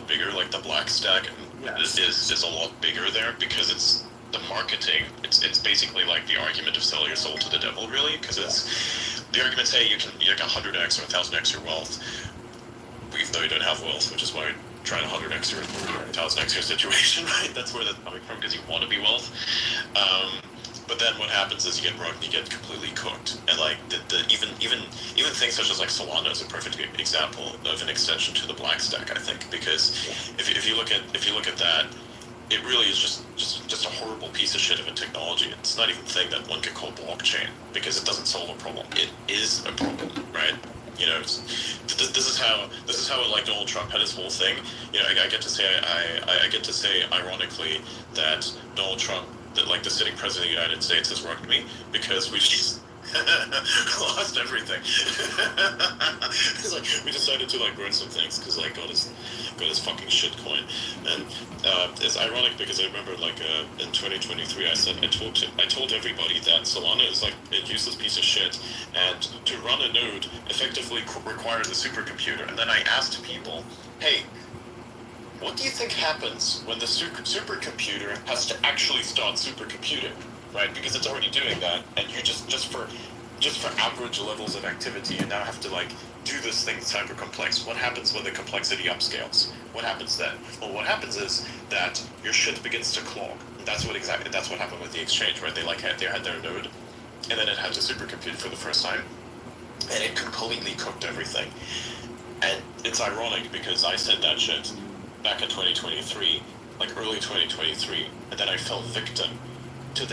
bigger. Like the black stack Yes. is a lot bigger there because it's the marketing. It's basically like the argument of selling your soul to the devil, really, because it's the argument say you can 100x or 1000x your wealth, even though you don't have wealth, which is why you're trying to 100x your 1000x your situation, right? That's where that's coming from because you want to be wealth. But then what happens is you get rugged, you get completely cooked, and like even things such as like Solana is a perfect example of an extension to the black stack, I think, because if you look at that, it really is just a horrible piece of shit of a technology. It's not even a thing that one could call blockchain because it doesn't solve a problem. It is a problem, right? This is how like Donald Trump had his whole thing. I get to say I get to say ironically that Donald Trump, that like the sitting president of the United States, has rugged me because we just lost everything. It's like we decided to like burn some things because like got his fucking shit coin, and it's ironic because I remember like in 2023 I told everybody that Solana is like a useless piece of shit, and to run a node effectively requires a supercomputer, and then I asked people, hey, what do you think happens when the supercomputer has to actually start supercomputing, right? Because it's already doing that, and you just for average levels of activity, you now have to like do this thing that's hyper complex. What happens when the complexity upscales? What happens then? Well, what happens is that your shit begins to clog. That's what happened with the exchange, right? They had their node, and then it had to supercompute for the first time, and it completely cooked everything. And it's ironic because I said that shit back in 2023, like early 2023, and then I fell victim to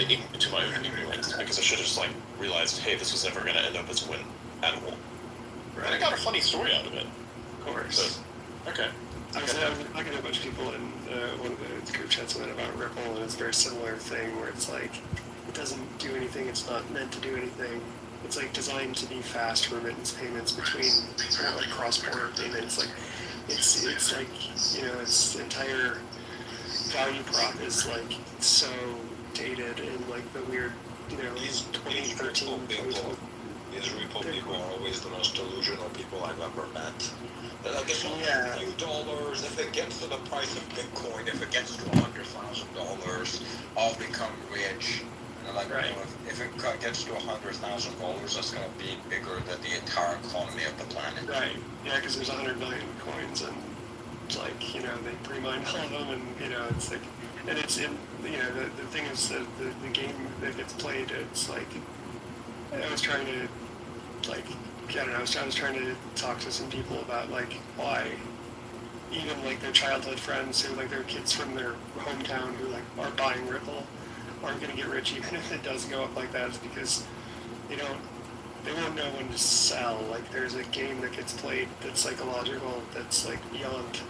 my own ignorance because I should have just like realized, hey, this was never going to end up as a win at all. Right. And I got a funny story out of it. Of course. So, okay. I got a bunch of people in one of the group chats went about Ripple, and it's a very similar thing where it's like it doesn't do anything. It's not meant to do anything. It's like designed to be fast remittance payments between like cross-border payments. Like it's like its entire value prop is like so dated in like the weird 2013. These Ripple people are always the most delusional people I've ever met. They're like, it's only a few dollars. If it gets to the price of Bitcoin, if it gets to $100,000, I'll become rich. And like, right. If it gets to $100,000, that's going to be bigger than the entire economy of the planet. Right. Yeah, because there's 100 billion coins, and it's like they pre-mine all of them, and it's like, and it's in the thing is that the game that gets played, it's like I was trying to I was trying to talk to some people about like why even like their childhood friends who like their kids from their hometown who like are buying Ripple aren't going to get rich even if it does go up like that. It's because they won't know when to sell. Like there's a game that gets played that's psychological, that's like beyond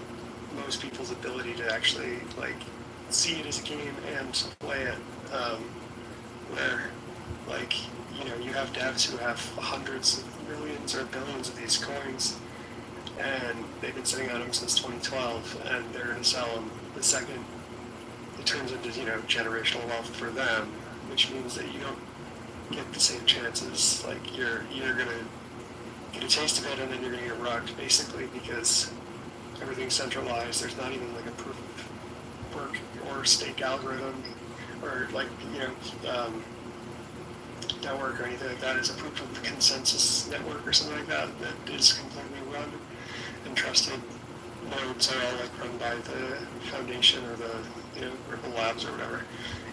most people's ability to actually like see it as a game and play it, where like you have devs who have hundreds of millions or billions of these coins, and they've been sitting on them since 2012, and they're going to sell them the second it turns into generational wealth for them, which means that you don't get the same chances. Like you're going to get a taste of it, and then you're going to get rugged, basically, because everything's centralized. There's not even like a proof of work or stake algorithm or like network or anything like that. It's a proof of consensus network or something like that is completely run and trusted. Nodes are all like run by the foundation or the Ripple Labs or whatever.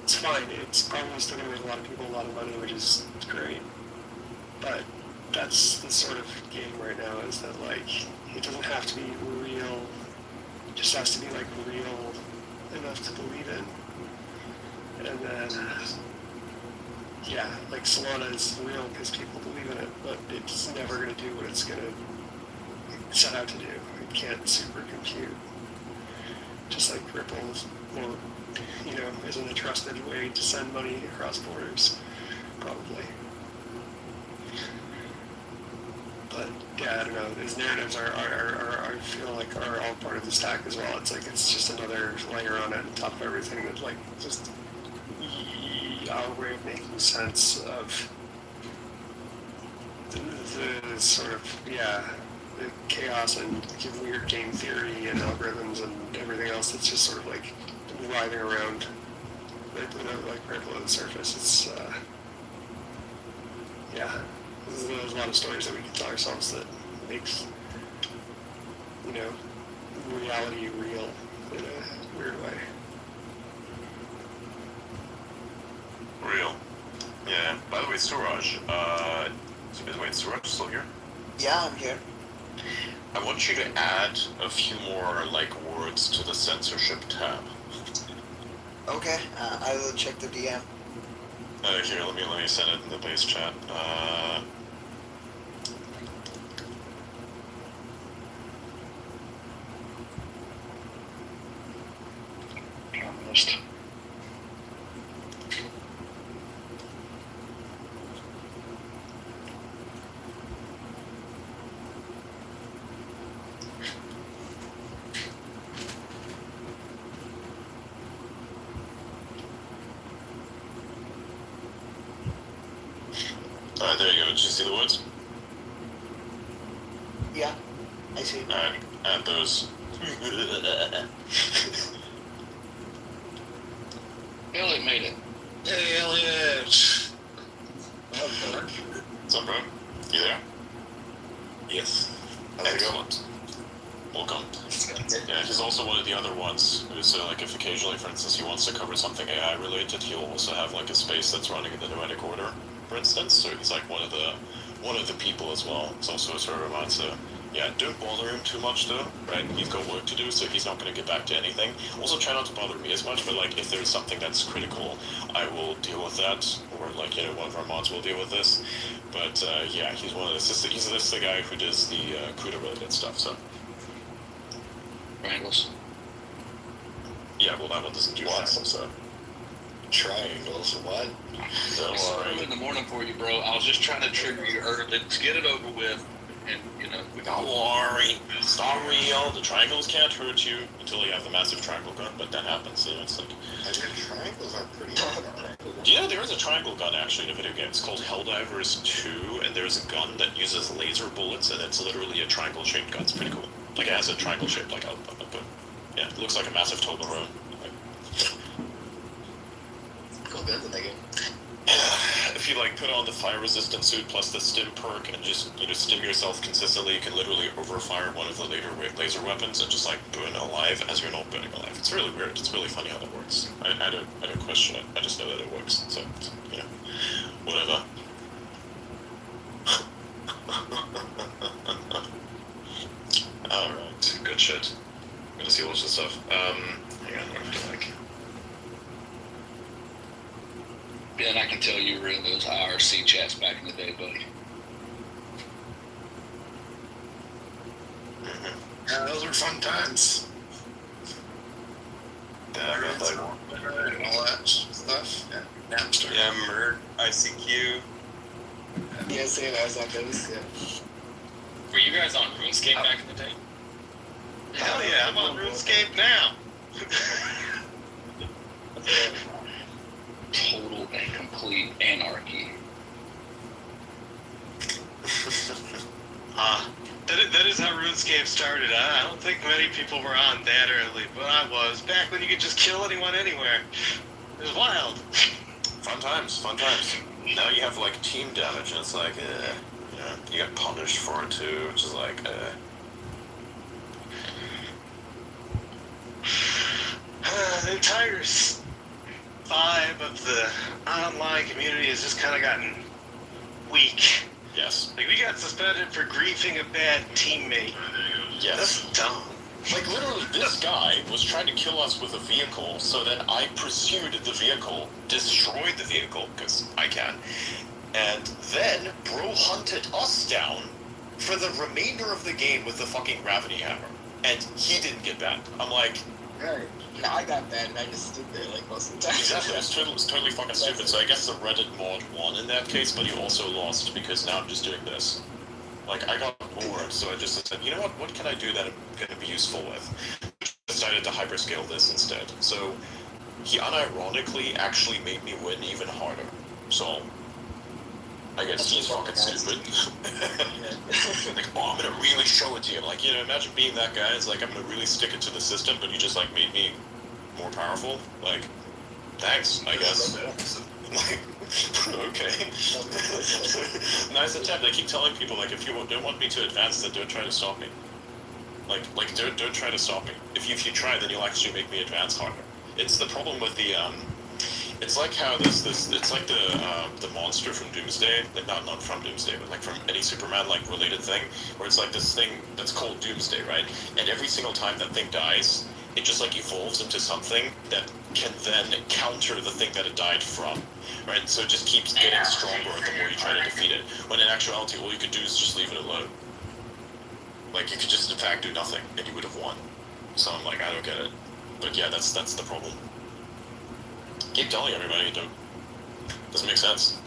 It's fine. It's probably still going to make a lot of people a lot of money, which is great. But that's the sort of game right now, is that like it doesn't have to be real. It just has to be like real enough to believe in. And then like Solana is real because people believe in it, but it's never going to do what it's going to set out to do. It can't supercompute. Just like Ripple isn't a trusted way to send money across borders, probably. But yeah, I don't know. These narratives are I feel like are all part of the stack as well. It's like it's just another layer on it on top of everything that like just our way of making sense of the sort of the chaos and weird game theory and algorithms and everything else that's just sort of like writhing around, like right below the surface. It's yeah, there's a lot of stories that we can tell ourselves that makes, you know, reality real in a weird way. Real. Yeah. By the way, Suraj, wait, Suraj still here? Yeah, I'm here. I want you to add a few more, like, words to the censorship tab. Okay, I will check the DM. Here, let me send it in the base chat. Almost. Alright, there you go. Did you see the words? Yeah, I see. Alright, add those. Elliot made it. Hey, Elliot! What's up, bro? You there? Yes. How's it going? Excellent. Welcome. Yeah, he's also one of the other ones who's like, if occasionally, for instance, he wants to cover something AI related, he'll also have like a space that's running in the noetic order, for instance. So he's like one of the people as well. It's also a sort of reminds yeah, don't bother him too much though, right? He's got work to do, so he's not going to get back to anything. Also, try not to bother me as much, but like if there's something that's critical, I will deal with that, or like, you know, one of our mods will deal with this. But yeah, he's one of the, he's the guy who does the CUDA related stuff. So Triangles. yeah, well that one doesn't do triangles, so. Triangles, what? Don't It's worry. early in the morning for you, bro. I was just trying to trigger you early. Let's get it over with, and you know. Don't worry. It's not real. The triangles can't hurt you until you have the massive triangle gun, but that happens. You know, it's like. I think triangles are pretty hard. Do you know there is a triangle gun actually in a video game? It's called Helldivers 2, and there's a gun that uses laser bullets, and it's literally a triangle-shaped gun. It's pretty cool. Like it has a triangle-shaped like output. Yeah, it looks like a massive Toblerone. Cool guns in that game. If you like put on the fire-resistant suit plus the stim perk and just, you know, stim yourself consistently, you can literally overfire one of the laser weapons and just like burn alive as you're not burning alive. It's really weird. It's really funny how that works. I don't question it. I just know that it works. So, you know, whatever. Alright, good shit. I'm gonna see lots of stuff. Hang on, I have to like... Ben, I can tell you were in those IRC chats back in the day, buddy. Yeah, those were fun times. Yeah, I got that one. And all that stuff. Yeah. Napster. Yeah, Merc, ICQ. Yeah, same as on those, yeah. Were you guys on RuneScape back in the day? Hell yeah, I'm on RuneScape now. Total and complete anarchy. That is how RuneScape started. I don't think many people were on that early, but I was. Back when you could just kill anyone anywhere. It was wild. Fun times, fun times. Now you have like team damage, and it's like, you know, you get punished for it too, which is like, The entire vibe of the online community has just kind of gotten weak. yes, Like, we got suspended for griefing a bad teammate. yes. That's dumb. Like literally, this guy was trying to kill us with a vehicle, so then I pursued the vehicle, destroyed the vehicle, because I can, and then bro hunted us down for the remainder of the game with the fucking gravity hammer, and he didn't get banned. I'm like, Right. No, I got that and I just stood there like most of the time. exactly, it's totally fucking stupid. So I guess the Reddit mod won in that case, but he also lost because now I'm just doing this. Like, I got bored, so I just said, you know what can I do that I'm gonna be useful with? Decided to hyperscale this instead. So he unironically actually made me win even harder. So I guess he's fucking stupid. Like, oh, I'm gonna really show it to you. Like, imagine being that guy. It's like, I'm gonna really stick it to the system, but you just, like, made me more powerful. Like, thanks, I guess. Like, okay. Nice attempt. I keep telling people, like, if you don't want me to advance, then don't try to stop me. Like, don't try to stop me. If you try, then you'll actually make me advance harder. It's the problem with the, it's like how it's like the monster from Doomsday, like not from Doomsday, but like from any Superman like related thing, where it's like this thing that's called Doomsday, right? And every single time that thing dies, it just like evolves into something that can then counter the thing that it died from, right? So it just keeps getting stronger the more you try to defeat it. When in actuality, all you could do is just leave it alone. Like, you could just in fact do nothing, and you would have won. So I'm like, I don't get it. But yeah, that's the problem. Keep telling everybody, it doesn't make sense.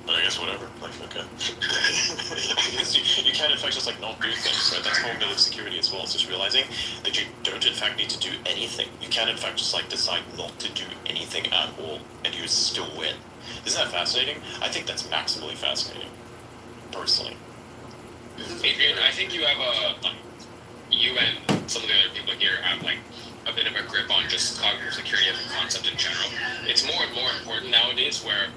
But I guess whatever. Like, okay. you can in fact just like not do things, right? That's cognitive security as well. It's just realizing that you don't in fact need to do anything. You can in fact just like decide not to do anything at all, and you still win. Isn't that fascinating? I think that's maximally fascinating, personally. Adrian, I think you have you and some of the other people here have like a bit of a grip on just cognitive security as a concept in general. It's more and more important nowadays where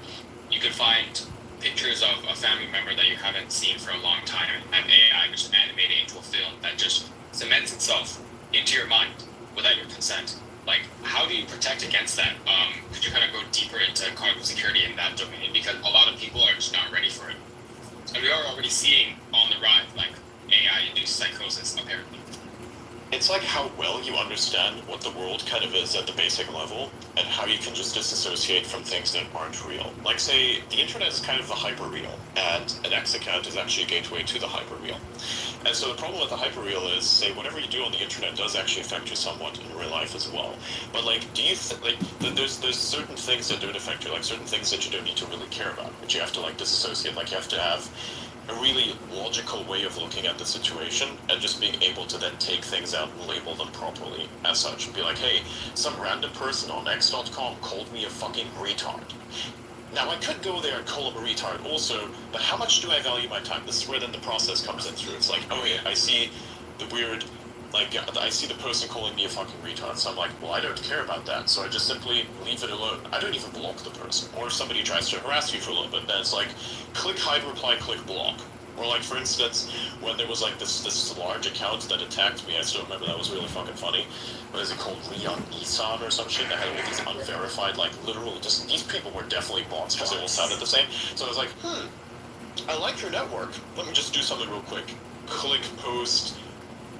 you could find pictures of a family member that you haven't seen for a long time and have AI just animate it into a film that just cements itself into your mind without your consent. Like, how do you protect against that? Could you kind of go deeper into cognitive security in that domain? Because a lot of people are just not ready for it. And we are already seeing on the rise, like, AI-induced psychosis, apparently. It's like how well you understand what the world kind of is at the basic level, and how you can just disassociate from things that aren't real. Like, say, the internet is kind of the hyper-real, and an X account is actually a gateway to the hyper-real. And so the problem with the hyper-real is, say, whatever you do on the internet does actually affect you somewhat in real life as well. But, like, do you there's certain things that don't affect you, like certain things that you don't need to really care about, but you have to, like, disassociate. Like, you have to have a really logical way of looking at the situation and just being able to then take things out and label them properly as such. Be like, hey, some random person on X.com called me a fucking retard. Now, I could go there and call him a retard also, but how much do I value my time? This is where then the process comes in through. It's like, oh yeah, I see the weird, like, I see the person calling me a fucking retard, so I'm like, well, I don't care about that, so I just simply leave it alone. I don't even block the person. Or if somebody tries to harass you for a little bit, then it's like, click hide reply, click block. Or like, for instance, when there was like this large account that attacked me, I still remember that was really fucking funny. What is it called? Leon Nissan or some shit that had all these unverified, like, literal, just, these people were definitely bots because they all sounded the same. So I was like, I like your network. Let me just do something real quick. Click post.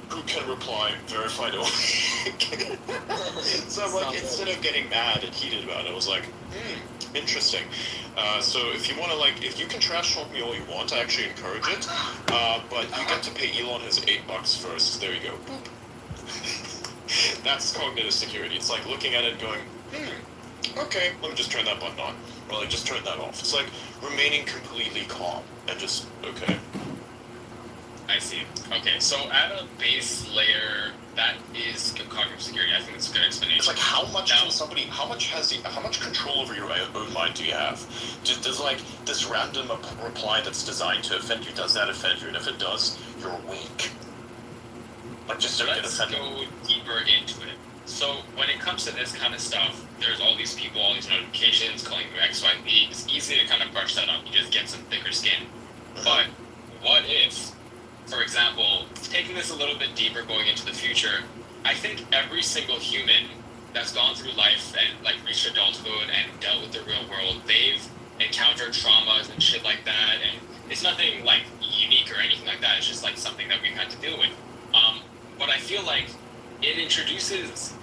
Who can reply? Verified only. So I'm like, instead of getting mad and heated about it, I was like, interesting. So if you want to, like, if you can trash talk me all you want, I actually encourage it. But you get to pay Elon his $8 first. There you go. Boop. That's cognitive security. It's like looking at it going, okay, let me just turn that button on. Or like, just turn that off. It's like remaining completely calm and just, okay. I see. Okay, so at a base layer, that is cognitive security. I think that's a good explanation. It's like, how much control over your own mind do you have? Does like this random reply that's designed to offend you, does that offend you? And if it does, you're weak. Like, just don't get offended. Let's go deeper into it. So when it comes to this kind of stuff, there's all these people, all these notifications calling you X, Y, Z. It's easy to kind of brush that up. You just get some thicker skin. But what if, for example, taking this a little bit deeper going into the future, I think every single human that's gone through life and like reached adulthood and dealt with the real world, they've encountered traumas and shit like that, and it's nothing like unique or anything like that. It's just like something that we've had to deal with. But I feel like it introduces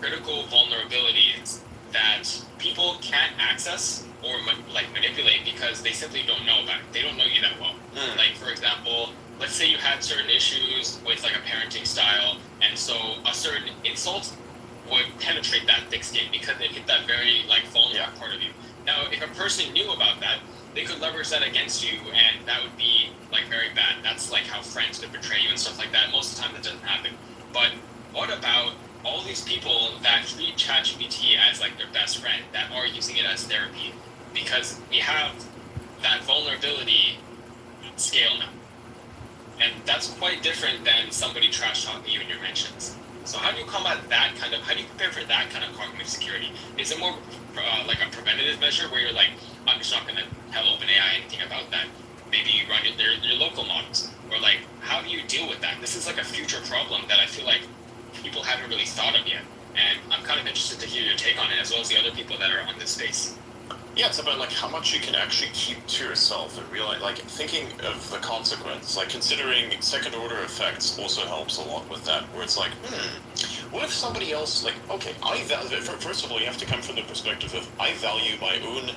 critical vulnerabilities that people can't access or manipulate because they simply don't know about it. They don't know you that well. Like, for example, let's say you had certain issues with like a parenting style, and so a certain insult would penetrate that thick skin because it hit that very like vulnerable part of you. Now, if a person knew about that, they could leverage that against you, and that would be like very bad. That's like how friends could betray you and stuff like that. Most of the time that doesn't happen. But what about all these people that treat ChatGPT as like their best friend, that are using it as therapy? because we have that vulnerability at scale now. And that's quite different than somebody trash talking you in your mentions. So how do you combat that kind of, how do you prepare for that kind of cognitive security? Is it more like a preventative measure where you're like, I'm just not going to tell OpenAI anything about that? Maybe you run your local models. Or like, how do you deal with that? This is like a future problem that I feel like people haven't really thought of yet. And I'm kind of interested to hear your take on it, as well as the other people that are on this space. Yeah, it's about like how much you can actually keep to yourself and realize, like thinking of the consequence, like considering second order effects also helps a lot with that, where it's like, what if somebody else, like, okay, first of all, you have to come from the perspective of, I value my own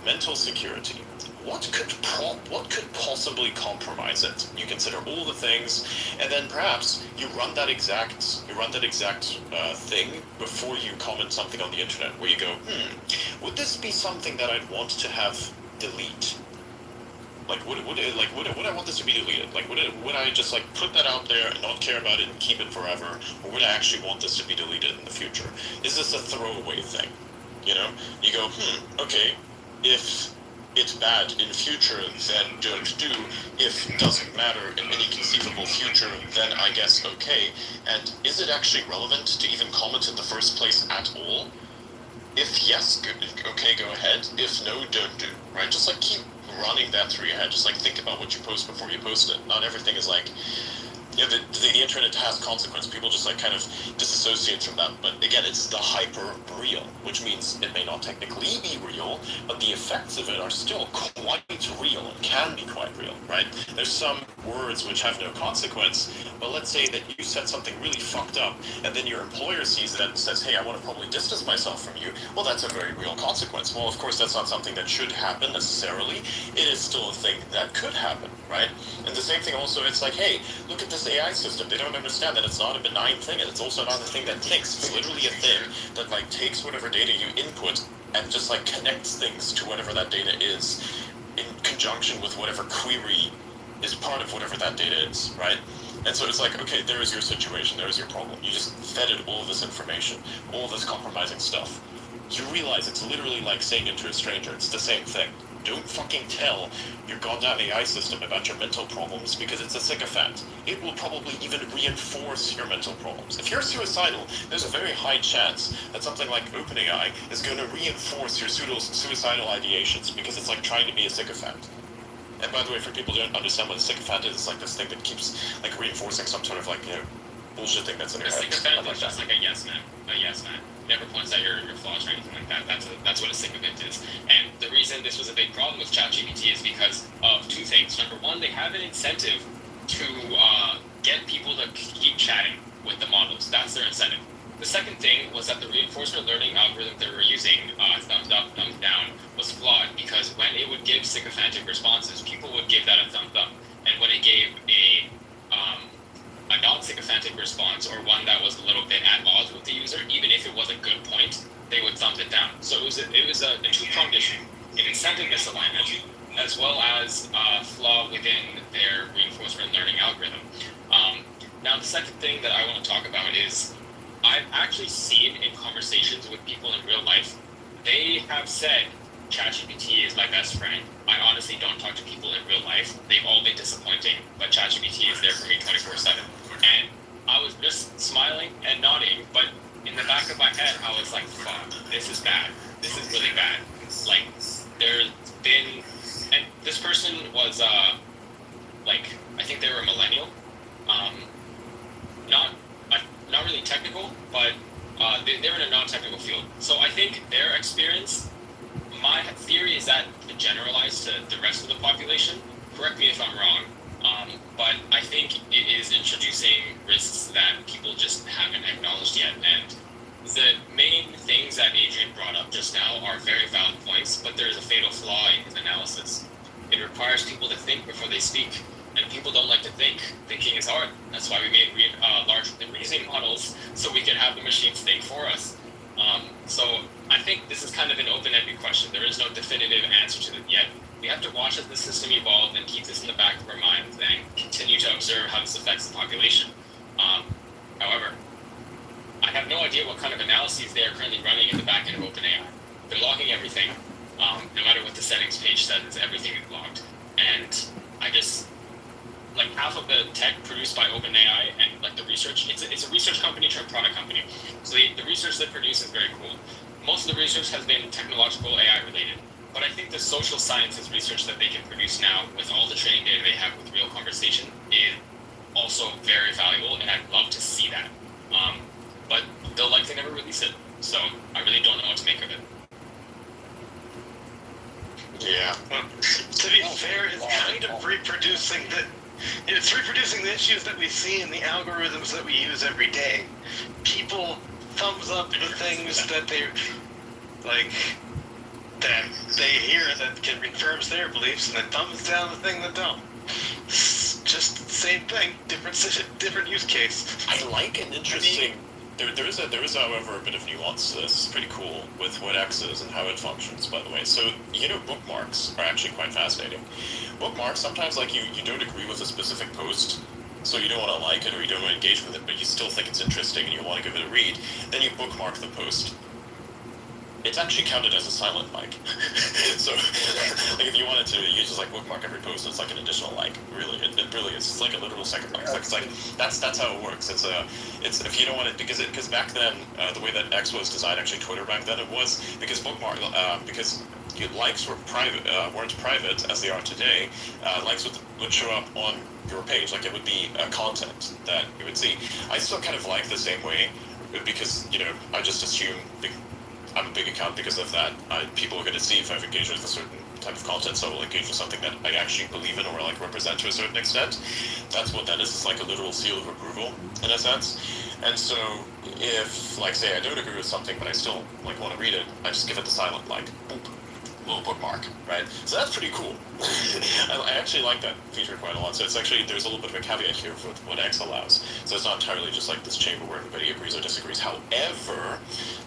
mental security. What could possibly compromise it? You consider all the things, and then perhaps you run that exact thing before you comment something on the internet, where you go, would this be something that I'd want to have delete? Like, would I want this to be deleted? Like, would I just like put that out there and not care about it and keep it forever, or would I actually want this to be deleted in the future? Is this a throwaway thing? You know, you go, okay, if it's bad in future, then don't do. If it doesn't matter in any conceivable future, then I guess okay. And is it actually relevant to even comment in the first place at all? If yes, good, okay, go ahead. If no, don't do. Right? Just like keep running that through your head. Just like think about what you post before you post it. Not everything is like, yeah, the internet has consequence. People just like kind of disassociate from that. But again, it's the hyper real, which means it may not technically be real, but the effects of it are still quite real and can be quite real, right? There's some words which have no consequence, but let's say that you said something really fucked up, and then your employer sees that and says, hey, I want to probably distance myself from you. Well, that's a very real consequence. Well, of course, that's not something that should happen necessarily. It is still a thing that could happen, right? And the same thing also, it's like, hey, look at this AI system. They don't understand that it's not a benign thing, and it's also not a thing that thinks. It's literally a thing that like takes whatever data you input and just like connects things to whatever that data is in conjunction with whatever query is part of whatever that data is, right? And so it's like, okay, there is your situation, there is your problem. You just fed it all this information, all this compromising stuff. You realize it's literally like saying it to a stranger. It's the same thing. Don't fucking tell your goddamn AI system about your mental problems because it's a sycophant. It will probably even reinforce your mental problems. If you're suicidal, there's a very high chance that something like OpenAI is going to reinforce your suicidal ideations because it's like trying to be a sycophant. And by the way, for people who don't understand what a sycophant is, it's like this thing that keeps like reinforcing some sort of like, you know, bullshit thing that's in your head. A sycophant is just like a yes man. A yes man. Never points out your flaws or anything like that. That's what a sycophant is. And the reason this was a big problem with ChatGPT is because of two things. Number one, they have an incentive to get people to keep chatting with the models. That's their incentive. The second thing was that the reinforcement learning algorithm they were using, thumbs up, thumbs down, was flawed because when it would give sycophantic responses, people would give that a thumbs up. And when it gave a non-sycophantic response or one that was a little bit at odds with the user, even if it was a good point, they would thumb it down. So it was a two-pronged issue, an incentive misalignment, as well as a flaw within their reinforcement learning algorithm. Now, the second thing that I want to talk about is I've actually seen in conversations with people in real life, they have said, ChatGPT is my best friend. I honestly don't talk to people in real life. They've all been disappointing, but ChatGPT is there for me 24/7. And I was just smiling and nodding, but in the back of my head, I was like, fuck, this is bad. This is really bad. Like, there's been, and this person was, like, I think they were a millennial. Not really technical, but they're in a non-technical field. So I think their experience, my theory is that it generalized to the rest of the population. Correct me if I'm wrong, but I think it is introducing risks that people just haven't acknowledged yet. And the main things that Adrian brought up just now are very valid points, but there is a fatal flaw in his analysis. It requires people to think before they speak, and people don't like to think. Thinking is hard. That's why we made large reasoning models, so we can have the machines think for us. So I think this is kind of an open-ended question. There is no definitive answer to it yet. We have to watch as the system evolves and keep this in the back of our minds and continue to observe how this affects the population. However, I have no idea what kind of analyses they are currently running in the back end of OpenAI. They're logging everything. No matter what the settings page says, everything is logged. And I just, like, half of the tech produced by OpenAI and, like, the research, it's a research company turned product company. So the research they produce is very cool. Most of the research has been technological AI related. But I think the social sciences research that they can produce now with all the training data they have with real conversation is also very valuable, and I'd love to see that. But they'll likely never release it, so I really don't know what to make of it. Yeah. To be fair, it's kind of reproducing the issues that we see in the algorithms that we use every day. People thumbs up the things that they like, that they hear that confirms their beliefs, and then thumbs down the thing that don't. It's just the same thing, different use case. I like an interesting. There is, however, a bit of nuance to this. It's pretty cool with what X is and how it functions, by the way. So, bookmarks are actually quite fascinating. Bookmarks, sometimes, like, you don't agree with a specific post, so you don't want to like it or you don't want to engage with it, but you still think it's interesting and you want to give it a read. Then you bookmark the post. It's actually counted as a silent like. So, like, if you wanted to, you just, like, bookmark every post, it's like an additional like. Really, it really is. It's like a literal second like. It's like that's how it works. It's if you don't want it, because back then, the way that X was designed, actually Twitter back then, it was because because likes were weren't private as they are today. Likes would show up on your page, like it would be content that you would see. I still kind of like the same way, because I just assume. I'm a big account because of that. People are going to see if I've engaged with a certain type of content, so I will engage with something that I actually believe in or like represent to a certain extent. That's what that is. It's like a literal seal of approval in a sense. And so if, like, say I don't agree with something but I still like want to read it, I just give it the silent like boop, little bookmark, right? So that's pretty cool. I actually like that feature quite a lot. So it's actually, there's a little bit of a caveat here for what X allows. So it's not entirely just like this chamber where everybody agrees or disagrees. However,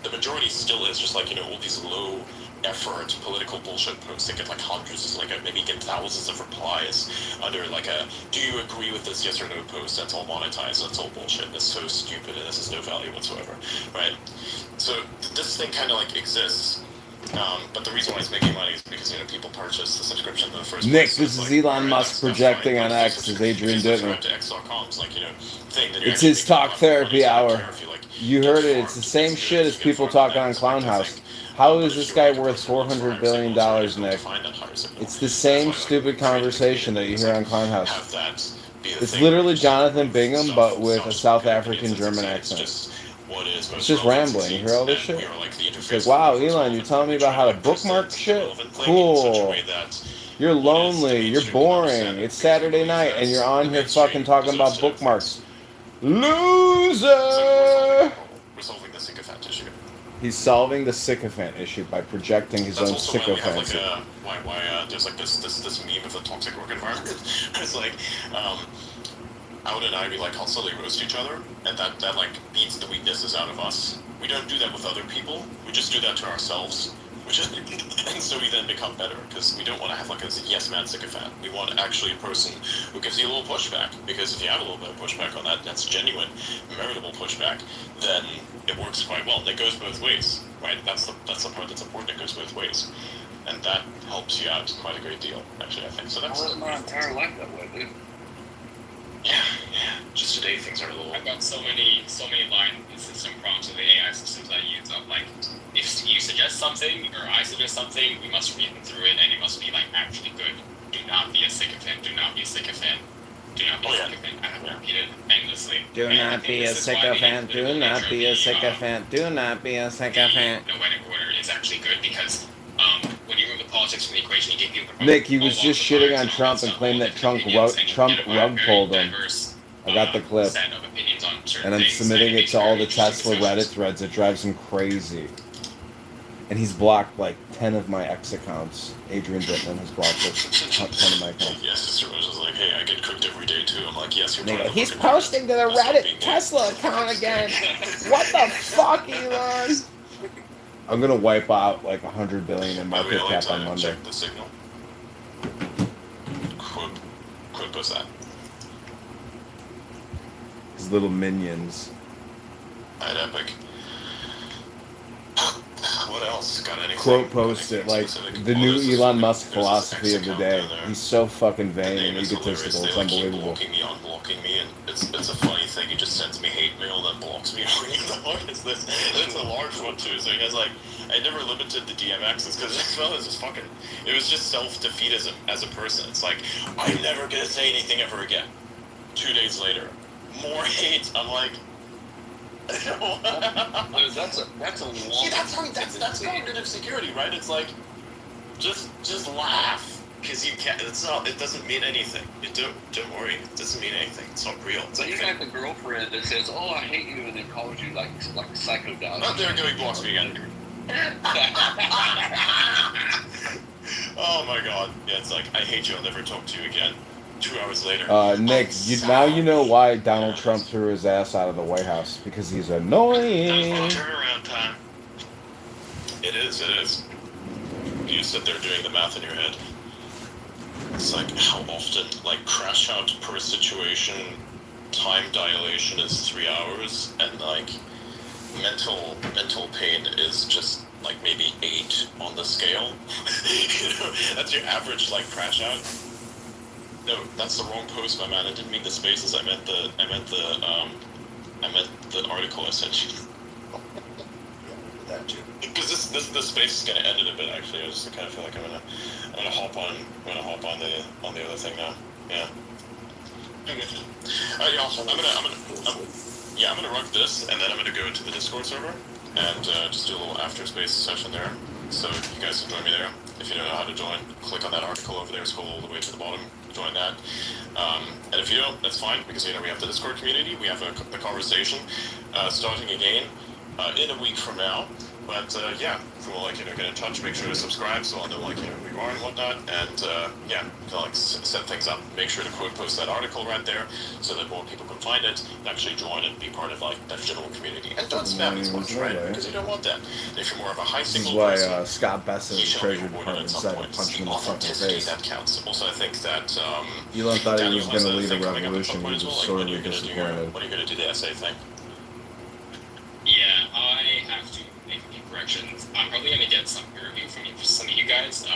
the majority still is just like, all these low effort political bullshit posts that get like hundreds, like maybe get thousands of replies under like a, do you agree with this yes or no post? That's all monetized, that's all bullshit, that's so stupid, and this has no value whatsoever, right? So this thing kind of like exists. But the reason why it's making money is because people purchase the subscription in the first place. Nick, this is Elon Musk projecting on X as Adrian Dittmer. It's his talk therapy hour. You heard it. It's the same shit as people talking on Clownhouse. How is this guy worth $400 billion, Nick? It's the same stupid conversation that you hear on Clownhouse. It's literally Jonathan Bingham, but with a South African German accent. It's just rambling. You hear all this shit? It's like, wow, Elon, you're telling me about how to bookmark shit? Cool. You're lonely. You're boring. It's Saturday night, and you're on here fucking talking about bookmarks. Loser! He's solving the sycophant issue by projecting his own sycophancy. There's like this meme of the toxic work environment. It's like, Out and I, we like constantly roast each other, and that like beats the weaknesses out of us. We don't do that with other people. We just do that to ourselves, and so we then become better because we don't want to have like a yes man sycophant. We want actually a person who gives you a little pushback, because if you have a little bit of pushback on that, that's genuine, meritable pushback, then it works quite well. And it goes both ways, right? That's the part that's important. It goes both ways, and that helps you out quite a great deal, actually. I think so. That's my entire life that way, dude. Yeah. Just today things are a little. I've got so many line system prompts with the AI systems I use of like, if you suggest something or I suggest something, we must read through it and it must be like actually good. Do not be a sycophant. Do not be a sycophant. Do not be a sycophant. I have to repeat it endlessly. Do not be a sycophant. Do not be a sycophant. Do not be a sycophant. No wedding order is actually good because when you remove the politics from the equation, you give people. Nick, he was just shitting on Trump and claimed that Trump rug pulled him. I got the clip, and I'm submitting it to all the Tesla Reddit threads. It drives him crazy. And he's blocked like 10 of my X accounts. Adrian Dittman has blocked 10 of my accounts. Yes, sister was like, hey, I get cooked every day too. I'm like, yes, you're trying to. He's posting to the Reddit Tesla account again. What the fuck, Elon? I'm gonna wipe out like 100 billion in market cap on Monday. Check the signal. Quote was that? His little minions. At Epic. What else? Got anything? Quote post it, like the new Elon Musk philosophy of the day. He's so fucking vain and egotistical. It's unbelievable. Keep unblocking me, and it's a funny thing. He just sends me hate mail, then blocks me. What is this? It's a large one too. So he has like, I never limited the DM access because this fella is just fucking. It was just self-defeatism as a person. It's like, I'm never gonna say anything ever again. 2 days later, more hate. I'm like. That's a long. See, that's cognitive security, right? It's like, just laugh, because you can't. It's not. It doesn't mean anything. Don't worry. It doesn't mean anything. It's not real. It's So like you got the girlfriend that says, "Oh, I hate you," and then calls you like a psycho dog. oh, there we go. He blocks me again. Oh my god. Yeah, it's like, I hate you. I'll never talk to you again. 2 hours later. Nick, now you know why Donald Trump threw his ass out of the White House, because he's annoying. Turnaround time. It is. You sit there doing the math in your head. It's like, how often, like, crash out per situation, time dilation is 3 hours, and like mental pain is just like maybe 8 on the scale. That's your average like crash out. No, that's the wrong post, my man. I didn't mean the spaces. I meant the article I sent you. That too. Because this space is gonna end in a bit. Actually, I just kind of feel like I'm gonna hop on the other thing now. Yeah. Okay. Alright, y'all. I'm gonna run this, and then I'm gonna go into the Discord server and just do a little after space session there. So you guys can join me there. If you don't know how to join, click on that article over there. Scroll all the way to the bottom. Join that. And if you don't, that's fine, because we have the Discord community. We have the conversation starting again in a week from now. But yeah, if you will get in touch, make sure to subscribe so I'll know who you are and whatnot. And yeah, to set things up. Make sure to quote post that article right there so that more people can find it and actually join and be part of that general community. And don't spam as much, right? Because you don't want that. If you're more of a high single person, person, Scott Bessent of the Treasury Department decided to punch him in the fucking face. That counts. Also, I think that Elon thought he was going to lead a revolution. He was sorely disappointed. What are you going to do the essay thing? Yeah, I have to make a few corrections. I'm probably going to get some peer review from some of you guys.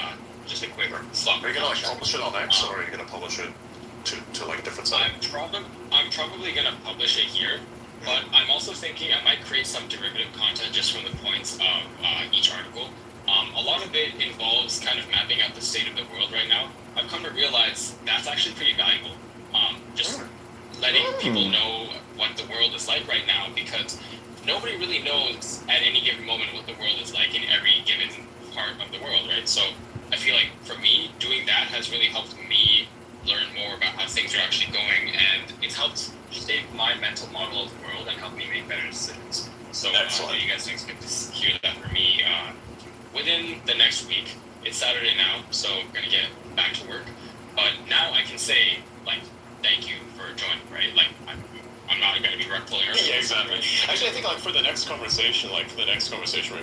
Just a quick slot. Are you going to publish it on X, or are you going to publish it to a different site? I'm probably going to publish it here, but I'm also thinking I might create some derivative content just from the points of each article. A lot of it involves kind of mapping out the state of the world right now. I've come to realize that's actually pretty valuable. Just letting people know what the world is like right now, because nobody really knows at any given moment what the world is like in every given part of the world, right? So I feel like for me, doing that has really helped me learn more about how things are actually going, and it's helped shape my mental model of the world and help me make better decisions. So you guys can expect to hear that from me within the next week. It's Saturday now, so I'm going to get back to work. But now I can say, thank you for joining, right? I'm not going to be pulling our Yeah, exactly. Actually, I think for the next conversation, we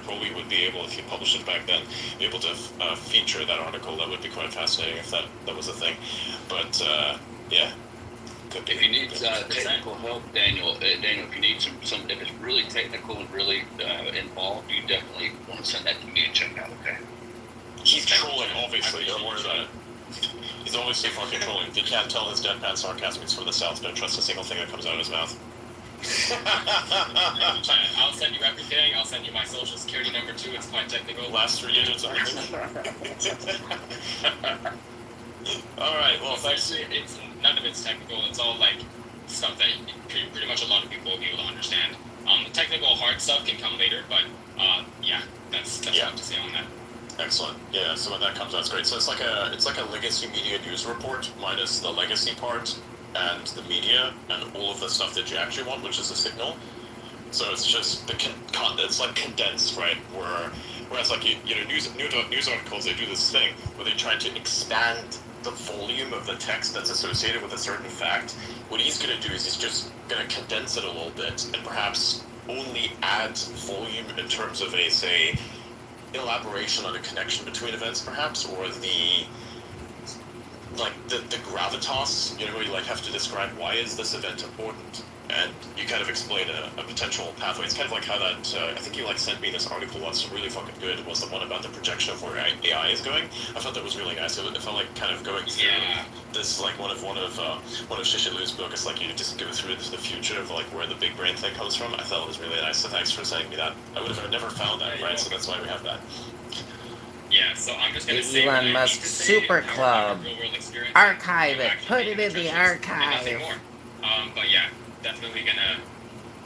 probably would be able, if you published it back then, be able to feature that article. That would be quite fascinating if that was a thing. But yeah. If you need technical help, Daniel, if you need some, if it's really technical and really involved, you definitely want to send that to me and check out. Okay. He's trolling, obviously. Don't worry about it. He's obviously fucking trolling. If you can't tell his deadpan sarcasm is from the South, don't trust a single thing that comes out of his mouth. I'll send you everything. I'll send you my social security number too. It's quite technical. Last 3 digits. Alright, well, thanks. None of it's technical. It's all stuff that pretty much a lot of people will be able to understand. The technical hard stuff can come later, but yeah, that's what I have to say on that. Excellent. Yeah, so when that comes out, it's great. So it's like a legacy media news report minus the legacy part and the media and all of the stuff that you actually want, which is a signal. So it's just it's like condensed, right? Whereas news articles, they do this thing where they try to expand the volume of the text that's associated with a certain fact. What he's going to do is he's just going to condense it a little bit and perhaps only add volume in terms of say, elaboration on a connection between events, perhaps, or the gravitas, where you have to describe why is this event important, and you kind of explain a potential pathway. It's kind of like how that, I think you like sent me this article once, really fucking good. It was the one about the projection of where AI is going. I thought that was really nice. It felt like kind of going through this, like one of Shishilu's book. It's like you just go through the future of like where the big brain thing comes from. I thought it was really nice. So thanks for sending me that. I would have never found that, right? So that's why we have that. Yeah, so I'm just gonna The say Elon Musk Super Club. Archive it. Put it in the archive. But yeah, definitely gonna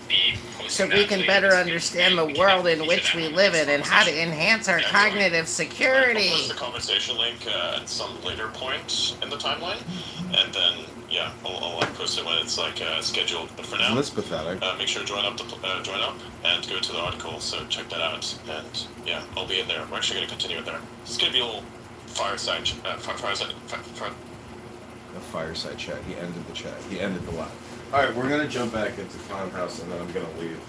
be posting So we that can later better this week, understand and the we world can in which we live in and how to enhance our cognitive security. I'll post the conversation link at some later point in the timeline, and then I'll like post it when it's like scheduled. But for now, That's pathetic. make sure to join up and go to the article. So check that out, and yeah, I'll be in there. We're actually going to continue it there. It's going to be a little fireside chat. A fireside chat. He ended the chat. He ended the live. All right, we're gonna jump back into Clown House, and then I'm gonna leave.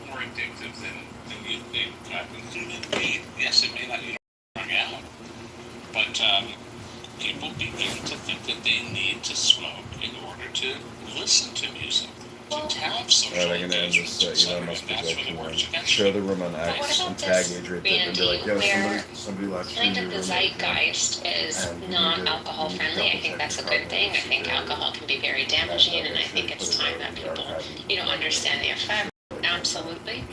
More addictive than you think. Yes, it may not run out, but people begin to think that they need to smoke in order to listen to music. Alright, I'm gonna end this Elon Musk projection and share the room on X and tag me right there and be like, yo, somebody last I think that the zeitgeist is not alcohol friendly. I think that's a good thing. I think alcohol can be very damaging, and I think it's time that people, understand the effect. Absolutely.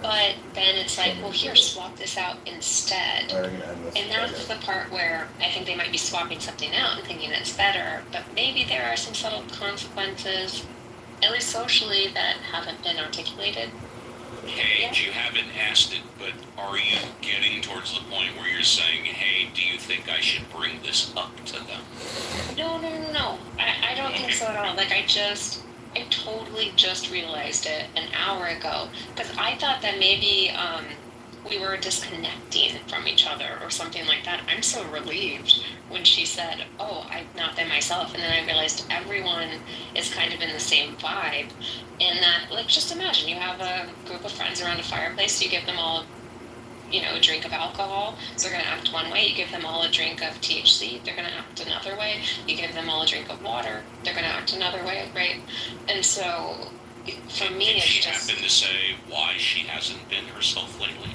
But then it's like, well, here, swap this out instead. And that's the part where I think they might be swapping something out and thinking it's better, but maybe there are some subtle consequences, at least socially, that haven't been articulated. Hey, you haven't asked it, but are you getting towards the point where you're saying, hey, do you think I should bring this up to them? No. I don't think so at all. Like, I totally just realized it an hour ago, because I thought that maybe we were disconnecting from each other or something like that. I'm so relieved when she said, oh, I've not been myself. And then I realized everyone is kind of in the same vibe. And that, like, just imagine you have a group of friends around a fireplace, you give them all, a drink of alcohol, so they're going to act one way. You give them all a drink of THC, they're going to act another way. You give them all a drink of water, they're going to act another way, right? And so, for me, Did it's she just... happen to say why she hasn't been herself lately?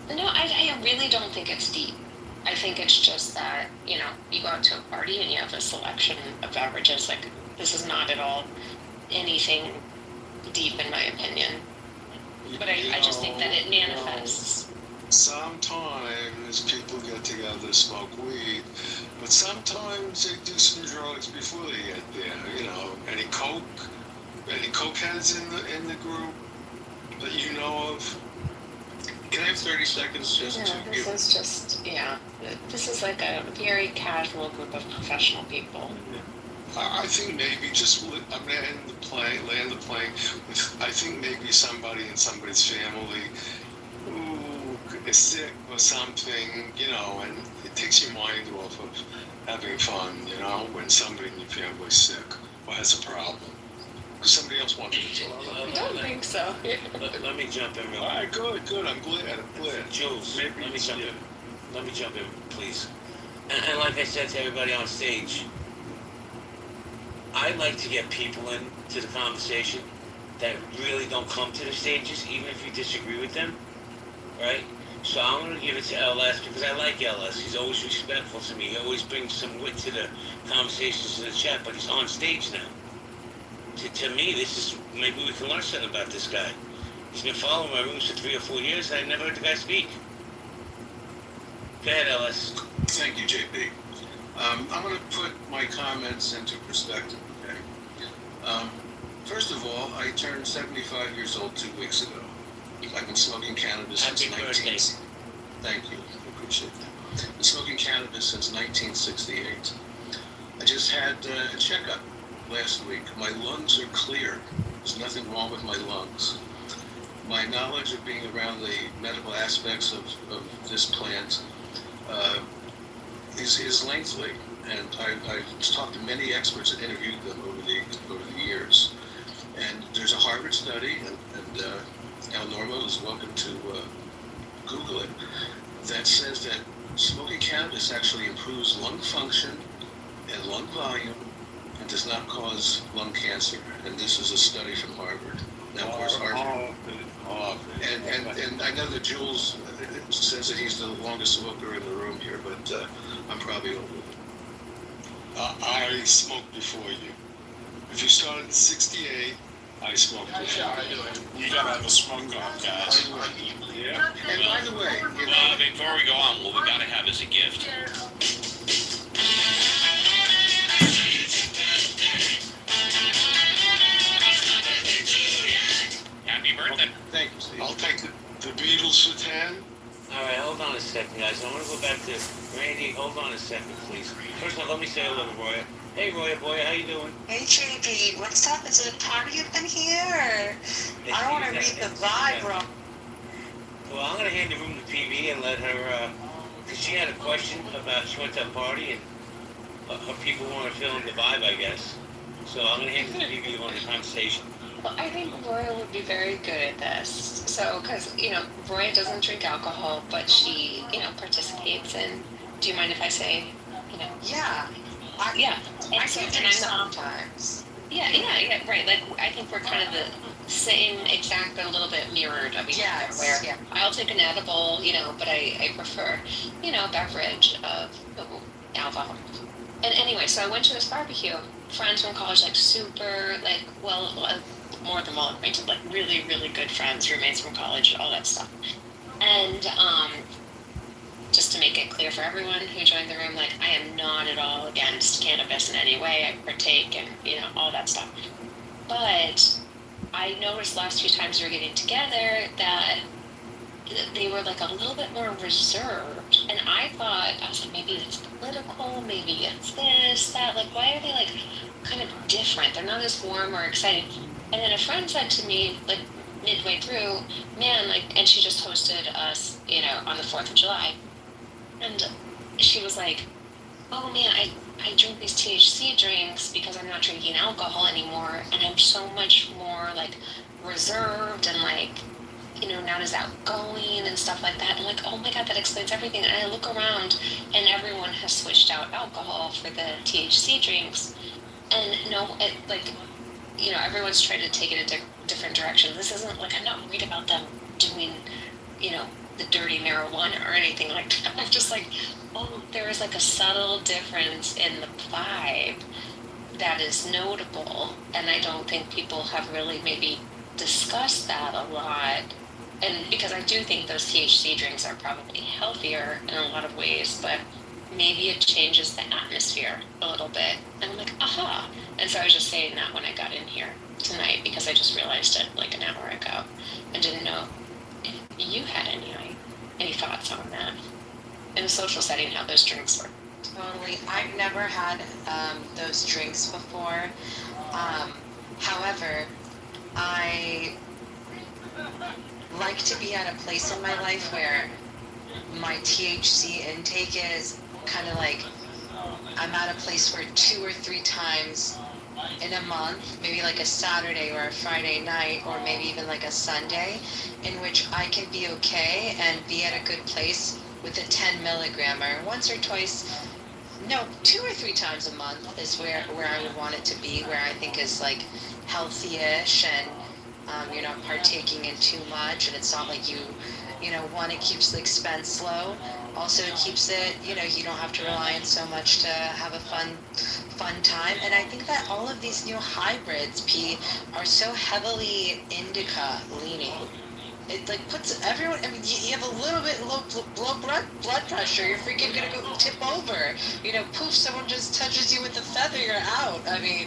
No, I really don't think it's deep. I think it's just that, you go out to a party and you have a selection of beverages. Like, this is not at all anything deep, in my opinion. But I just think that it manifests. Sometimes people get together to smoke weed, but sometimes they do some drugs before they get there. Any coke heads in the group that you know of? Can I have 30 seconds just to give... This is like a very casual group of professional people. I think maybe I'm going to land the plane with, I think maybe somebody in somebody's family who is sick or something, and it takes your mind off of having fun, when somebody in your family is sick or has a problem. Somebody else wanted to talk. I don't think so. Let me jump in. All right, good. I'm glad. Jules, let me jump in, please. And like I said to everybody on stage, I like to get people into the conversation that really don't come to the stages, even if you disagree with them, right? So I'm going to give it to LS because I like LS. He's always respectful to me. He always brings some wit to the conversations in the chat, but he's on stage now. To me, maybe we can learn something about this guy. He's been following my rooms for 3 or 4 years, and I never heard the guy speak. Go ahead, Ellis. Thank you, JP. I'm going to put my comments into perspective, okay? First of all, I turned 75 years old 2 weeks ago. I've been smoking cannabis since Thank you. I appreciate that. I've been smoking cannabis since 1968. I just had a checkup last week. My lungs are clear. There's nothing wrong with my lungs. My knowledge of being around the medical aspects of this plant is lengthy, and I've talked to many experts and interviewed them over the years. And there's a Harvard study, and Al Normo is welcome to Google it, that says that smoking cannabis actually improves lung function and lung volume and does not cause lung cancer. And this is a study from Harvard. Now, of course, Harvard. And I know that Jules says that he's the longest smoker in the room here, but I'm probably over it. I smoked before you. If you started in '68, I smoked before you. You gotta have a smoke off, guys. Yeah. And by the way, before we go on, what we gotta have is a gift. Happy birthday. Thank you, Steve. I'll take the Beatles for 10. All right, hold on a second, guys. I want to go back to Randy. Hold on a second, please. First of all, let me say hello to Roya. Hey, Roya, boy, how you doing? Hey, JB, what's up? Is it a party up in here? I don't want to read the vibe wrong. Well, I'm going to hand the room to PB and let her, because she had a question about, she went to a party and her people want to fill in the vibe, I guess. So I'm going to hand it to PB on the conversation. Well, I think Roya would be very good at this. So, because, Roya doesn't drink alcohol, but she, participates in, do you mind if I say, Yeah. Yeah. I can drink sometimes. Yeah, right. Like, I think we're kind of the same exact, but a little bit mirrored of each other, where I'll take an edible, but I prefer, beverage of alcohol. And anyway, so I went to this barbecue. Friends from college, like, super, like, more than well acquainted, like, really, really good friends, roommates from college, all that stuff. And, just to make it clear for everyone who joined the room, like, I am not at all against cannabis in any way. I partake and, all that stuff. But I noticed last few times we were getting together that they were, like, a little bit more reserved. And I was like, maybe it's political, maybe it's this, that. Like, why are they, like, kind of different? They're not as warm or excited. And then a friend said to me, like, midway through, man, like, and she just hosted us, on the 4th of July. And she was like, oh man, I drink these THC drinks because I'm not drinking alcohol anymore, and I'm so much more, like, reserved and, like, not as outgoing and stuff like that. And, like, oh my god, that explains everything. And I look around and everyone has switched out alcohol for the THC drinks. And everyone's trying to take it a different direction. This isn't, like, I'm not worried about them doing, the dirty marijuana or anything like that. I'm just like, oh, there is, like, a subtle difference in the vibe that is notable, and I don't think people have really maybe discussed that a lot. And because I do think those THC drinks are probably healthier in a lot of ways, but maybe it changes the atmosphere a little bit. And I'm like, aha. And so I was just saying that when I got in here tonight, because I just realized it like an hour ago and didn't know if you had any thoughts on that in a social setting, how those drinks work. Totally. I've never had those drinks before. However, I like to be at a place in my life where my THC intake is kind of like, I'm at a place where 2 or 3 times in a month, maybe like a Saturday or a Friday night, or maybe even like a Sunday, in which I can be okay and be at a good place with a 10 milligrammer. Once or twice, no, 2 or 3 times a month is where I would want it to be, where I think is like healthy-ish, and you're not partaking in too much, and it's not like one, it keeps the expense low. Also, it keeps it, you don't have to rely on so much to have a fun time. And I think that all of these new hybrids, P, are so heavily indica leaning. It, like, puts everyone, I mean, you have a little bit low blood pressure, you're freaking gonna go tip over. Poof, someone just touches you with a feather, you're out. I mean,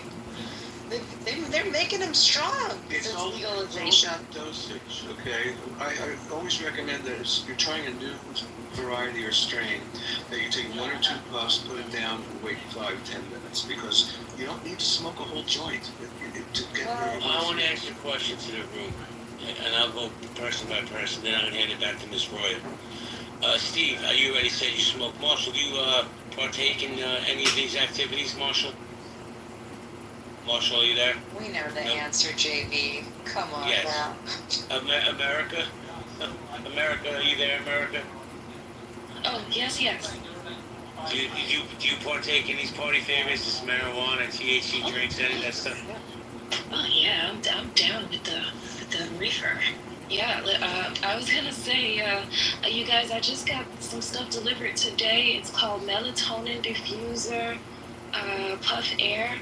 they're making them strong. It's all legalization. About dosage, okay? I always recommend that if you're trying a new variety or strain, that you take 1 or 2 puffs, put it down, and wait 5-10 minutes, because you don't need to smoke a whole joint to get very I want to ask a question to the room, and I'll go person by person, then I'm going to hand it back to Ms. Roy. Steve, you already said you smoke. Marshall, do you partake in any of these activities, Marshall? Marshall, are you there? We know the answer, JV. Come on Yes. now. America? America, are you there, America? Oh, yes, yes. Do you partake in these party favors, this marijuana, THC drinks, any of that stuff? Oh yeah, I'm down with the reefer. Yeah, I was gonna say, you guys, I just got some stuff delivered today. It's called melatonin diffuser, puff air,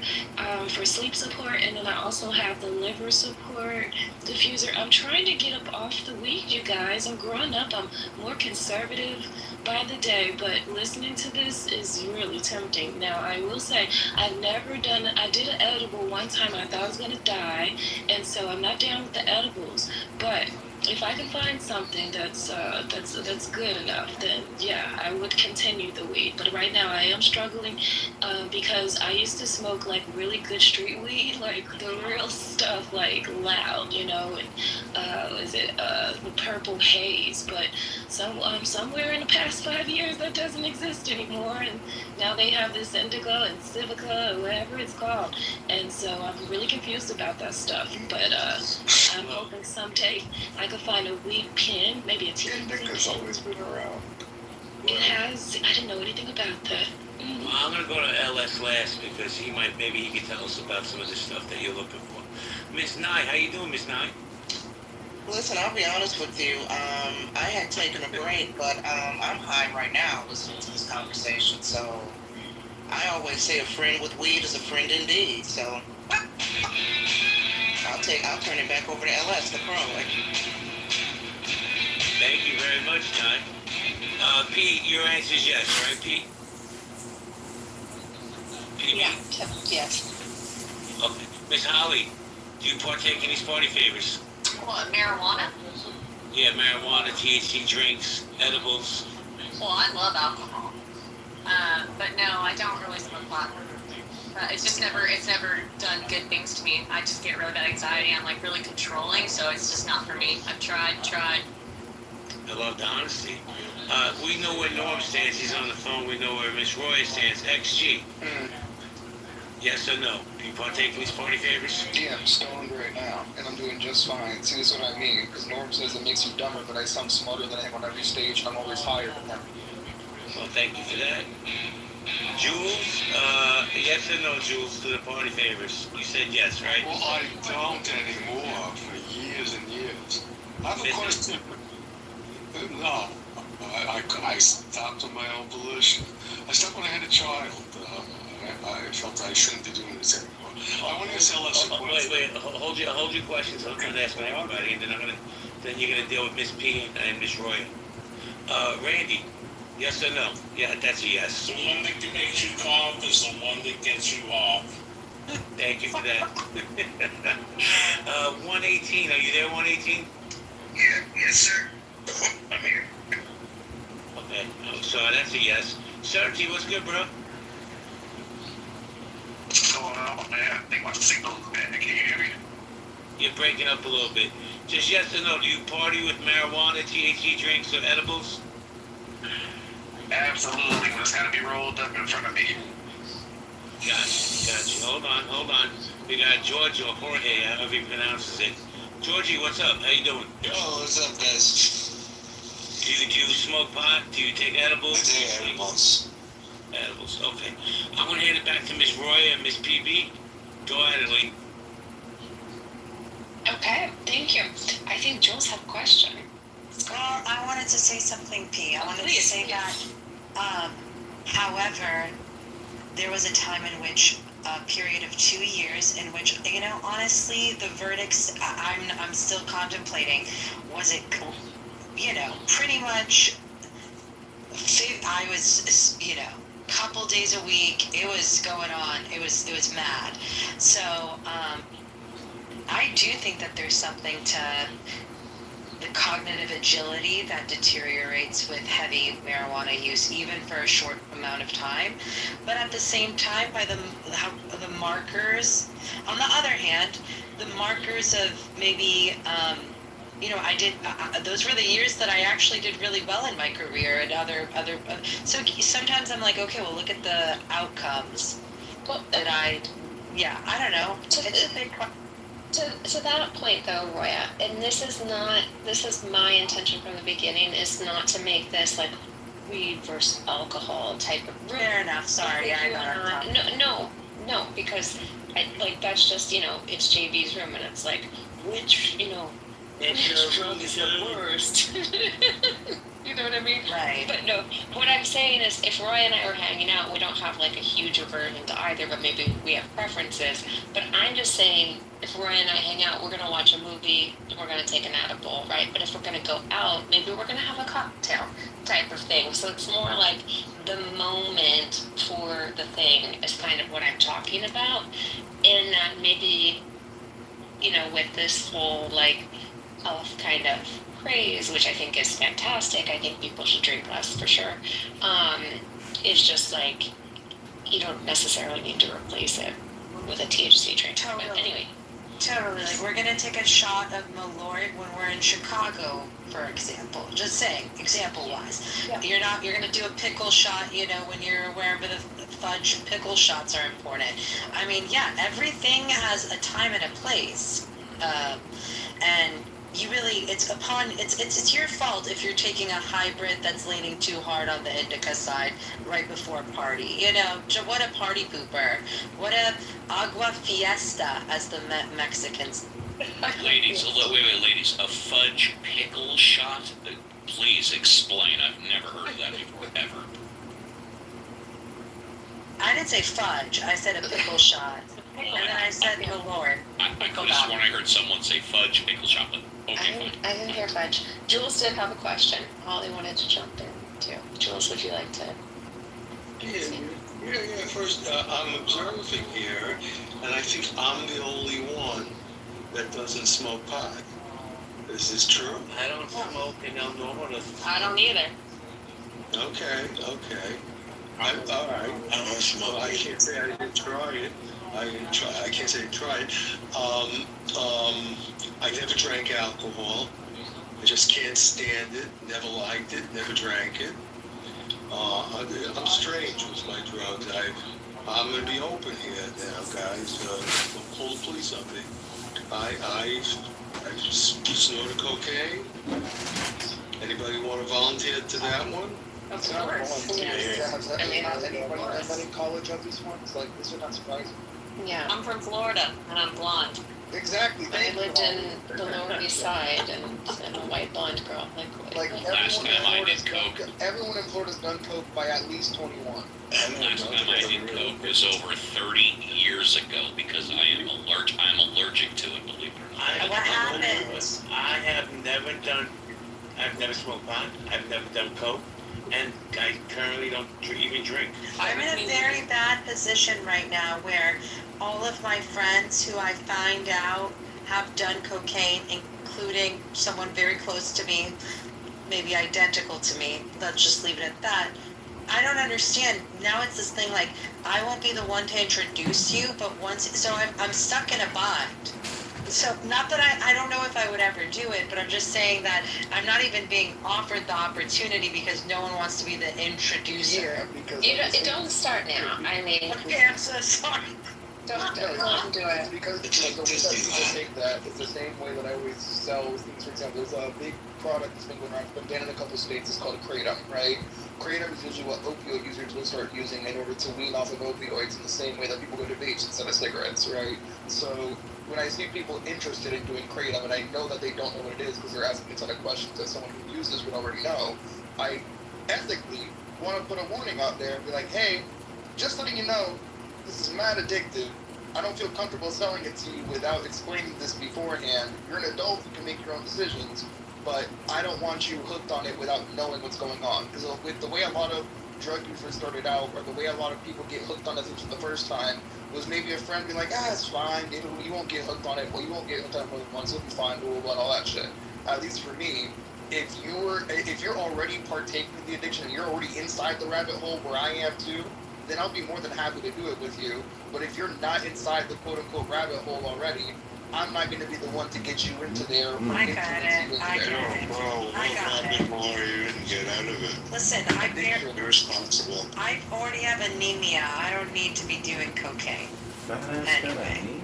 for sleep support, and then I also have the liver support diffuser. I'm trying to get up off the weed, you guys. I'm growing up. I'm more conservative by the day, but listening to this is really tempting. Now, I will say, I did an edible one time. I thought I was gonna die, and so I'm not down with the edibles, but if I can find something that's good enough, then yeah, I would continue the weed. But right now I am struggling because I used to smoke like really good street weed, like the real stuff, like loud, and the purple haze. But somewhere in the past 5 years that doesn't exist anymore, and now they have this indigo and civica or whatever it's called, and so I'm really confused about that stuff. But I'm hoping someday I could find a weed pin, maybe a THC. Indica's always been around. It has. I didn't know anything about that. Well, I'm gonna go to LS last because maybe he can tell us about some of the stuff that you're looking for. Miss Nye, how you doing, Miss Nye? Listen, I'll be honest with you. I had taken a break, but I'm high right now listening to this conversation. So I always say a friend with weed is a friend indeed. So I'll turn it back over to LS, the pro. Thank you very much, Nye. Pete, your answer is yes, right, Pete? Yeah. Yes. Okay. Miss Holly, do you partake in these party favors? What, marijuana? Yeah, marijuana, THC drinks, edibles. Well, I love alcohol. But no, I don't really smoke pot. It's never done good things to me. I just get really bad anxiety. I'm like really controlling, so it's just not for me. I've tried. I love the honesty. We know where Norm stands. He's on the phone. We know where Miss Roy stands. XG. Yes or no? Do you partake in these party favors? Yeah, I'm stoned right now, and I'm doing just fine. See, that's what I mean, because Norm says it makes you dumber, but I sound smarter than him on every stage, and I'm always higher than him. Well, thank you for that. Jules, yes or no, Jules, to the party favors? You said yes, right? Well, I don't anymore for years and years. I have a question. No, I stopped on my own volition. I stopped when I had a child. I felt I shouldn't be doing this anymore. I want to ask LS a question. Wait, hold your questions. I'm going to ask everybody, and then you're going to deal with Miss P and Miss Roy. Randy, yes or no? Yeah, that's a yes. The one that makes you calm is the one that gets you off. Thank you for that. 118, are you there, 118? Yes, sir. I'm here. Okay, so that's a yes. Sergi, what's good, bro? What's going on, man? I think my signal's bad. Can you hear me? You're breaking up a little bit. Just yes or no, do you party with marijuana, THC drinks, or edibles? Absolutely, but it's got to be rolled up in front of me. Gotcha. Hold on. We got George or Jorge, however he pronounces it. Georgie, what's up? How you doing? Yo, what's up, guys? Do you smoke pot? Do you take edibles? I take edibles. Edibles, okay. I'm going to hand it back to Miss Roy and Miss PB. Go at it, Lee. Okay, thank you. I think Jules had a question. Well, I wanted to say something, P. I wanted to say that, however, there was a time in which, a period of 2 years in which, honestly, the verdicts I'm still contemplating. Was it, pretty much, I was, couple days a week, it was going on, it was mad. So, I do think that there's something to the cognitive agility that deteriorates with heavy marijuana use, even for a short amount of time. But at the same time, by the markers, on the other hand, the markers of maybe, I did, those were the years that I actually did really well in my career and other, so sometimes I'm like, okay, well, look at the outcomes that I yeah, I don't know. It's a big. To that point though, Roya, and this is my intention from the beginning, is not to make this like weed versus alcohol type of room. Fair enough. Sorry, I know. No, because that's just, it's JB's room, and it's like, which drug is the worst? You know what I mean? Right. But no, what I'm saying is, if Roy and I were hanging out, we don't have like a huge aversion to either, but maybe we have preferences. But I'm just saying, if Roy and I hang out, we're gonna watch a movie, we're gonna take an edible, right? But if we're gonna go out, maybe we're gonna have a cocktail type of thing. So it's more like the moment for the thing is kind of what I'm talking about. And that maybe, with this whole like health kind of craze, which I think is fantastic. I think people should drink less for sure. It's just like, you don't necessarily need to replace it with a THC drink. Totally. But anyway. Totally. Like, we're gonna take a shot of Malort when we're in Chicago, for example. Just saying, example-wise. Yeah. You're gonna do a pickle shot, when you're wherever the fudge pickle shots are important. I mean, yeah, everything has a time and a place. And you really, it's your fault if you're taking a hybrid that's leaning too hard on the indica side right before a party. What a party pooper. What a agua fiesta, as the Mexicans. Ladies, wait, ladies, a fudge pickle shot? Please explain. I've never heard of that before, ever. I didn't say fudge. I said a pickle shot. And then I said Malort. I could have sworn I heard someone say fudge pickle shot, but okay, fine. I didn't hear fudge. Jules did have a question. Holly wanted to jump in too. Jules, would you like to? Yeah. First, I'm observing here, and I think I'm the only one that doesn't smoke pot. Is this true? I don't smoke, and I'm normal. I don't either. Okay. All right. I don't smoke. Well, I can't say I didn't try it. I can't say I tried. I never drank alcohol. I just can't stand it. Never liked it. Never drank it. I'm strange with my drugs. I'm gonna be open here now, guys. Don't call the police on me. I snorted cocaine. Anybody want to volunteer to that one? Of course. Has anybody in college of these ones? Like, this would not surprise me. Yeah. I'm from Florida, and I'm blonde. Exactly. I lived in the Lower East Side, and a white blonde girl. Everyone in Florida's done coke by at least 21. Last time I did coke was over 30 years ago because I'm allergic to it, believe it or not. What happened? I've never smoked pot, I've never done coke, and I currently don't even drink. I'm in a very bad position right now where all of my friends who I find out have done cocaine, including someone very close to me, maybe identical to me, let's just leave it at that. I don't understand. Now it's this thing like, I won't be the one to introduce you, but I'm stuck in a bind. So, not that I don't know if I would ever do it, but I'm just saying that I'm not even being offered the opportunity because no one wants to be the introducer. Yeah, because don't start now. I mean, okay, I'm so sorry. Don't do it. It's because the way that people take that is the same way that I always sell things. For example, there's a big product that's been going around, it's been banned in a couple states. It's called a kratom, right? Kratom is usually what opioid users will start using in order to wean off of opioids in the same way that people go to vapes instead of cigarettes, right? So when I see people interested in doing kratom, and I know that they don't know what it is because they're asking a ton of questions that someone who uses would already know, I ethically want to put a warning out there and be like, hey, just letting you know, this is mad addictive. I don't feel comfortable selling it to you without explaining this beforehand. You're an adult, you can make your own decisions, but I don't want you hooked on it without knowing what's going on. Because with the way a lot of drug users started out, or the way a lot of people get hooked on it for the first time, was maybe a friend be like, it's fine, you won't get hooked on it, well, you won't get hooked on it more than once, it'll be fine, blah, blah, blah, and all that shit. At least for me, if you're already partaking of the addiction, and you're already inside the rabbit hole where I am too, then I'll be more than happy to do it with you. But if you're not inside the quote-unquote rabbit hole already, I'm not going to be the one to get you into there. I got it. I got it. More you can get out of it. Listen, You're responsible. I already have anemia. I don't need to be doing cocaine. Anyway.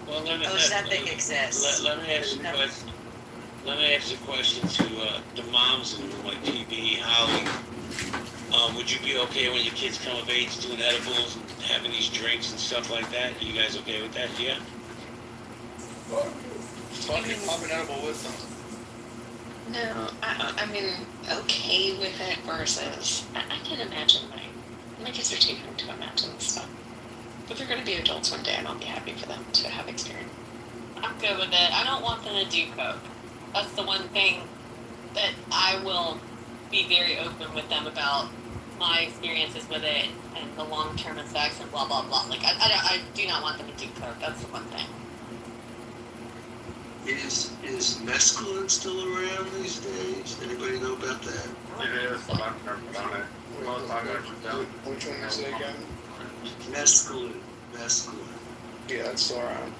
Well, let me, Ozempic exists. let me ask you a question. Let me ask a question to the moms in the room, like PB, Holly. Would you be okay when your kids come of age doing edibles and having these drinks and stuff like that? Are you guys okay with that? Yeah? Fucking pop an edible with them. No, I mean, okay with it versus, I can imagine my kids are too young to imagine this stuff. But they're going to be adults one day, and I'll be happy for them to have experience. I'm good with it. I don't want them to do coke. That's the one thing that I will be very open with them about my experiences with it and the long-term effects and blah, blah, blah. Like, I do not want them to do coke. That's the one thing. Is mescaline still around these days? Anybody know about that? It is, but I've never done it. Most I've ever done. Which one you say again? Mescaline. Yeah, it's still around.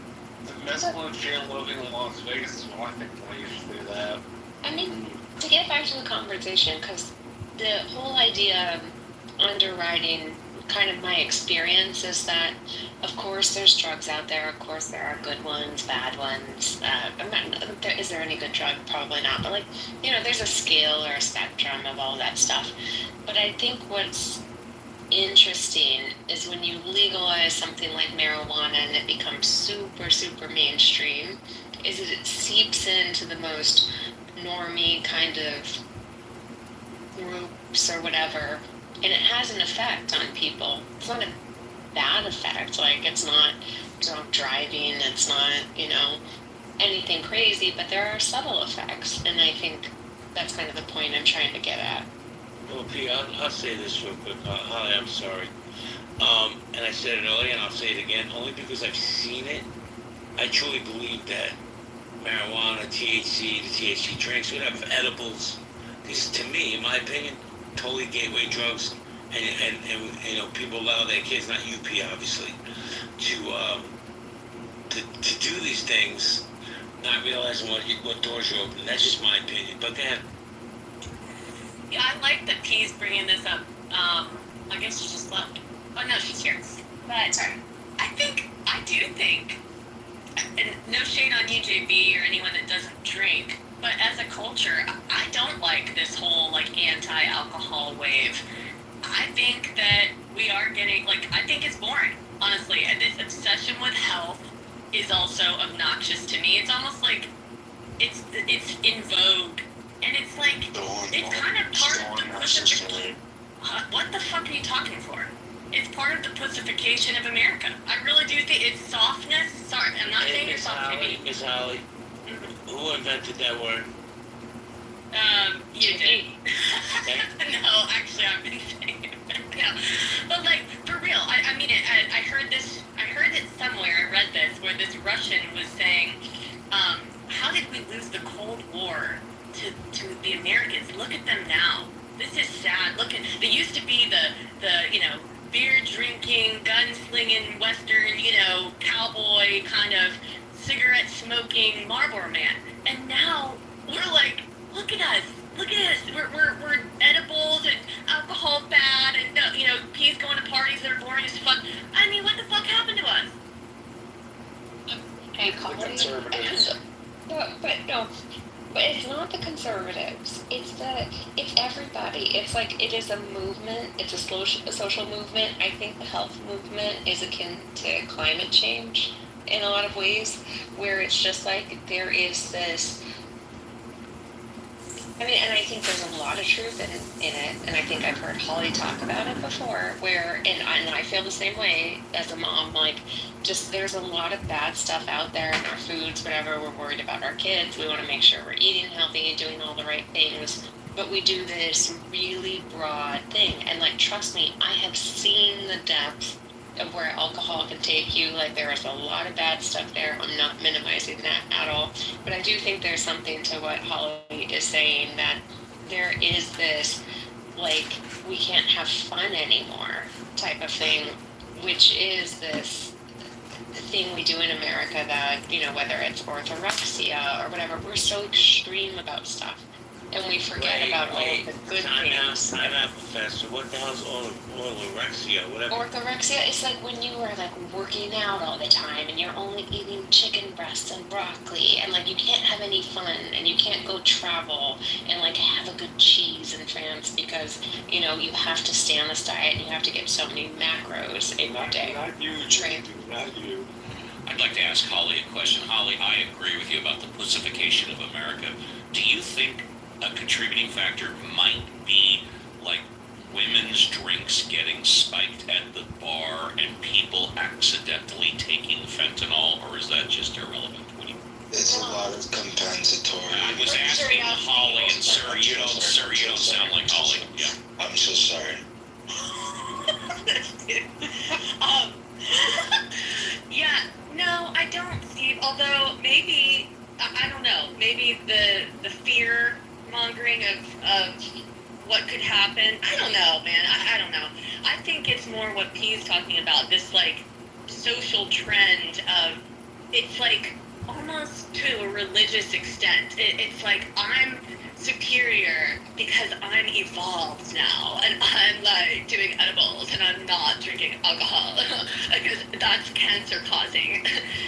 The mescaline jail living in Las Vegas is what I think we used to do that. I mean, to get back to the conversation, because the whole idea of underwriting kind of my experience is that, of course, there's drugs out there. Of course, there are good ones, bad ones. Is there any good drug? Probably not. But, like, there's a scale or a spectrum of all that stuff. But I think what's interesting is when you legalize something like marijuana and it becomes super, super mainstream, is that it seeps into the most normie kind of groups or whatever, and it has an effect on people. It's not a bad effect. Like, it's not drunk driving, it's not, anything crazy, but there are subtle effects, and I think that's kind of the point I'm trying to get at. Well, P, I'll say this real quick. Holly, I'm sorry. And I said it earlier, and I'll say it again, only because I've seen it. I truly believe that marijuana, THC, the THC drinks, whatever, edibles, these, to me, in my opinion, totally gateway drugs. And people allow their kids, not UP, obviously, to do these things, not realizing what doors you open. That's just my opinion. But go ahead. Yeah, I like that P's bringing this up. I guess she just left. Oh, no, she's here. But I do think, and no shade on UJB or anyone that doesn't drink, but as a culture, I don't like this whole, anti-alcohol wave. I think that we are getting, I think it's boring, honestly. And this obsession with health is also obnoxious to me. It's almost like it's in vogue. And it's it's kind of part of the pussification. What the fuck are you talking for? It's part of the pussification of America. I really do think it's softness. Sorry, I'm not saying you're soft to me. Miss Holly, who invented that word? You did. No, actually, I've been saying it. Yeah. But, for real, I mean it. I heard it somewhere, I read this, where this Russian was saying, how did we lose the Cold War to the Americans? Look at them now. This is sad. They used to be the beer drinking, gunslinging, Western, cowboy kind of cigarette smoking Marlboro man. And now we're like, look at us. We're edibles and alcohol bad, and P's going to parties that are boring as fuck. I mean, what the fuck happened to us? And conservatives. But no. But it's not the conservatives. It's everybody. It's it is a movement. It's a social movement. I think the health movement is akin to climate change in a lot of ways, where it's just there is this. I mean, and I think there's a lot of truth in it, and I think I've heard Holly talk about it before, and I feel the same way as a mom, there's a lot of bad stuff out there in our foods, whatever. We're worried about our kids. We want to make sure we're eating healthy and doing all the right things, but we do this really broad thing, and trust me, I have seen the depth of where alcohol can take you. There is a lot of bad stuff there. I'm not minimizing that at all, but I do think there's something to what Holly is saying, that there is this we can't have fun anymore type of thing, which is this thing we do in America that, whether it's orthorexia or whatever, we're so extreme about stuff. and we forget about all of the good things. Time out, Professor. What the hell's orthorexia? Whatever. Orthorexia is like when you are like working out all the time and you're only eating chicken breasts and broccoli and like you can't have any fun and you can't go travel and like have a good cheese in France because you know you have to stay on this diet and you have to get so many macros in your day. Not you, Jane. Not you. I'd like to ask Holly a question. Holly, I agree with you about the pussification of America. Do you think a contributing factor might be like women's drinks getting spiked at the bar and people accidentally taking fentanyl, or is that just irrelevant? It's a lot of compensatory. I was asking Holly, and sir, you don't sound like Holly. Yeah. I'm so sorry. Yeah, no, I don't, Steve. Although maybe I don't know. Maybe the fear mongering of what could happen. I don't know, man. I don't know. I think it's more what P's talking about. This like social trend of it's like almost to a religious extent. It's like I'm superior because I'm evolved now and I'm like doing edibles and I'm not drinking alcohol because that's cancer causing.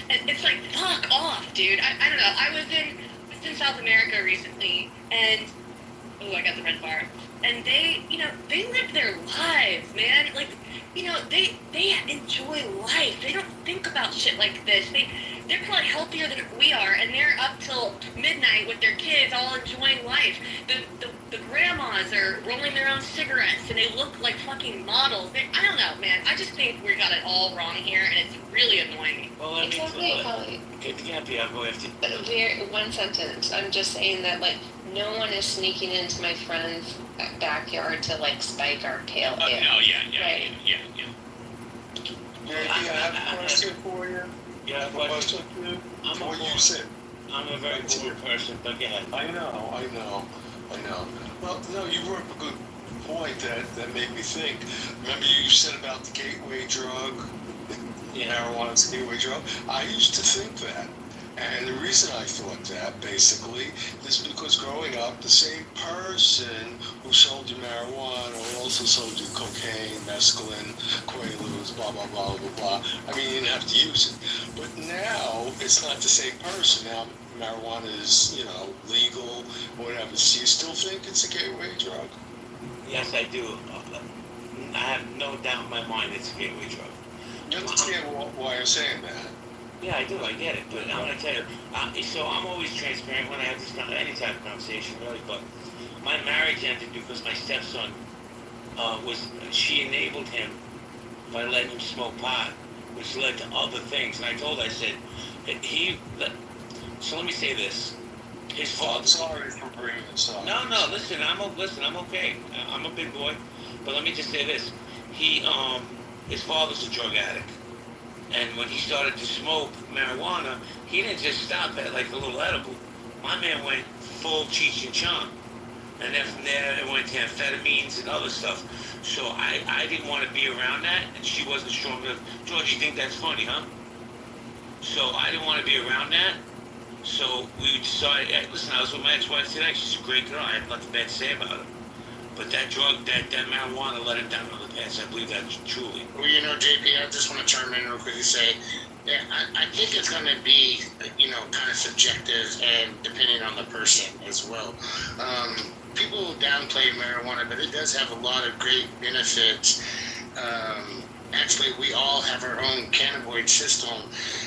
And it's like, fuck off, dude. I don't know. I was in South America recently and I got the red bar. And they, you know, they live their lives, man. Like, you know, they enjoy life. They don't think about shit like this. They're probably healthier than we are, and they're up till midnight with their kids, all enjoying life. The grandmas are rolling their own cigarettes, and they look like fucking models. I don't know, man. I just think we got it all wrong here, and it's really annoying. Well, Exactly, Holly. One sentence. I'm just saying that, like, no one is sneaking into my friend's backyard to, like, spike our pale ale. No, yeah. I have a question for you. Yeah, question. I'm a very poor person, but go ahead. I know. Well, no, you brought up a good point that made me think. Remember you said about the gateway drug? Marijuana's a gateway drug? I used to think that. And the reason I thought that, basically, is because growing up, the same person who sold you marijuana also sold you cocaine, mescaline, quaaludes, blah, blah, blah, blah, blah. I mean, you didn't have to use it. But now, it's not the same person. Now, marijuana is, you know, legal, whatever. Do you still think it's a gateway drug? Yes, I do. I have no doubt in my mind it's a gateway drug. You understand why I'm saying that? Yeah, I do. I get it. But I'm going to tell you, so I'm always transparent when I have this kind of any type of conversation, really. But my marriage ended because my stepson she enabled him by letting him smoke pot, which led to other things. And I told her, I said, so let me say this. His father. I'm sorry for bringing this up. No, listen, I'm okay. I'm a big boy. But let me just say this. His father's a drug addict. And when he started to smoke marijuana, he didn't just stop at like a little edible. My man went full Cheech and Chong. And then from there, it went to amphetamines and other stuff. So I didn't want to be around that, and she wasn't strong enough. George, you think that's funny, huh? So I didn't want to be around that. So we decided, listen, I was with my ex-wife today. She's a great girl. I have nothing bad to say about her. But that drug, that marijuana let him down on the path. I believe that truly. Well, you know, JP, I just want to chime in real quick and say, yeah, I think it's going to be, you know, kind of subjective and depending on the person as well. People downplay marijuana, but it does have a lot of great benefits. Actually, we all have our own cannabinoid system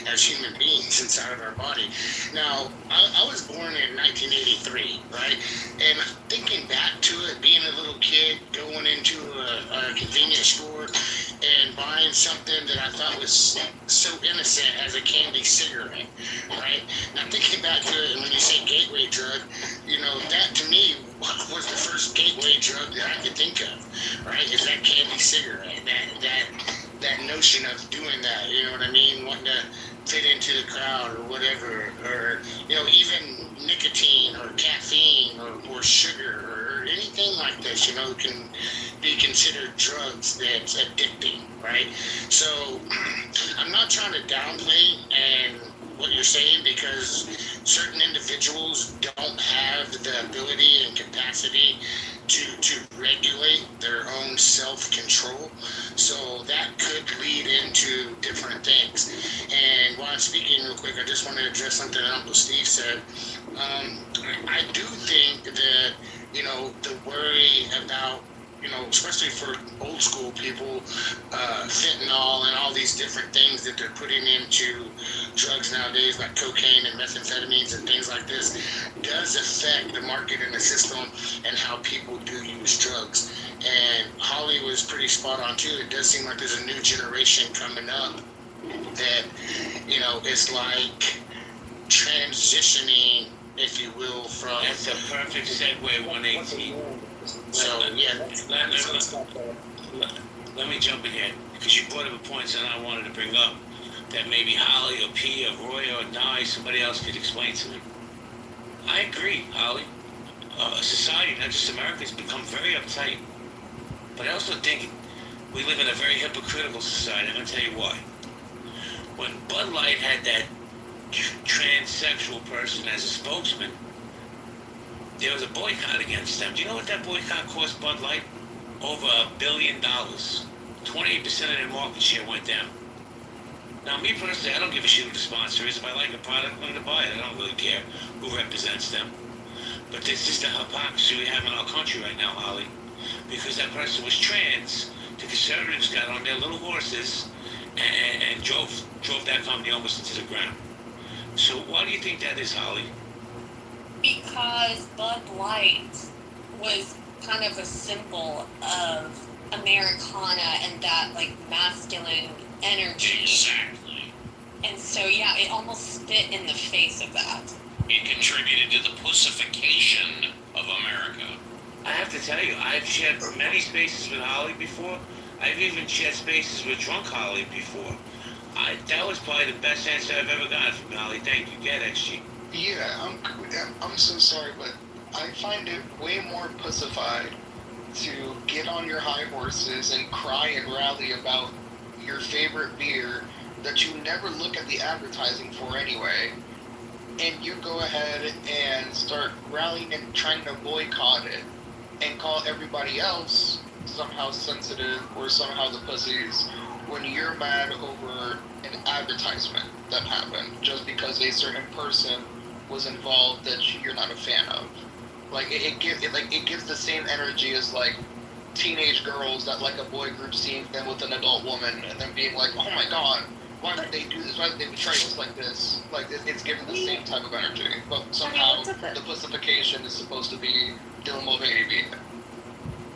as human beings inside of our body. Now, I was born in 1983, right? And thinking back to it, being a little kid, going into a convenience store and buying something that I thought was so innocent as a candy cigarette, right? Now, thinking back to it, and when you say gateway drug, you know, that to me was the first gateway drug that I could think of, right? Is that candy cigarette, that notion of doing that, you know what I mean? Wanting to fit into the crowd or whatever, or, you know, even nicotine or caffeine or sugar or anything like this, you know, can be considered drugs that's addicting, right? So I'm not trying to downplay and what you're saying, because certain individuals don't have the ability and capacity to regulate their own self-control. So that could lead into different things. And while I'm speaking real quick, I just want to address something that Uncle Steve said. I do think that, the worry about, especially for old school people, fentanyl and all these different things that they're putting into drugs nowadays, like cocaine and methamphetamines and things like this, does affect the market and the system and how people do use drugs. And Holly was pretty spot on too. It does seem like there's a new generation coming up that, it's like transitioning, if you will, from... That's a perfect segue, 118. So, yeah. Let me jump in here, because you brought up a point that I wanted to bring up, that maybe Holly or P or Roy or Nye, somebody else could explain to me. I agree, Holly. Society, not just America, has become very uptight. But I also think we live in a very hypocritical society. I'm going to tell you why. When Bud Light had that transsexual person as a spokesman, there was a boycott against them. Do you know what that boycott cost Bud Light? Over $1 billion. 28% of their market share went down. Now, me personally, I don't give a shit who the sponsor is. If I like a product, I'm going to buy it. I don't really care who represents them. But there's just a hypocrisy we have in our country right now, Holly. Because that person was trans, the conservatives got on their little horses and drove that company almost into the ground. So why do you think that is, Holly? Because Bud Light was kind of a symbol of Americana and that, like, masculine energy. Exactly. And so, yeah, it almost spit in the face of that. It contributed to the pussification of America. I have to tell you, I've shared many spaces with Holly before. I've even shared spaces with drunk Holly before. That was probably the best answer I've ever gotten from Holly. Thank you. Get XG. Yeah, I'm so sorry, but I find it way more pussified to get on your high horses and cry and rally about your favorite beer that you never look at the advertising for anyway, and you go ahead and start rallying and trying to boycott it and call everybody else somehow sensitive or somehow the pussies when you're mad over an advertisement that happened just because a certain person was involved that you're not a fan of. Like it gives the same energy as like teenage girls that like a boy group seeing them with an adult woman and then being like, oh my god, why would they do this? Why would they betray us like this? Like it's giving the same type of energy, but somehow the pussification is supposed to be Dylan Mulvaney being there.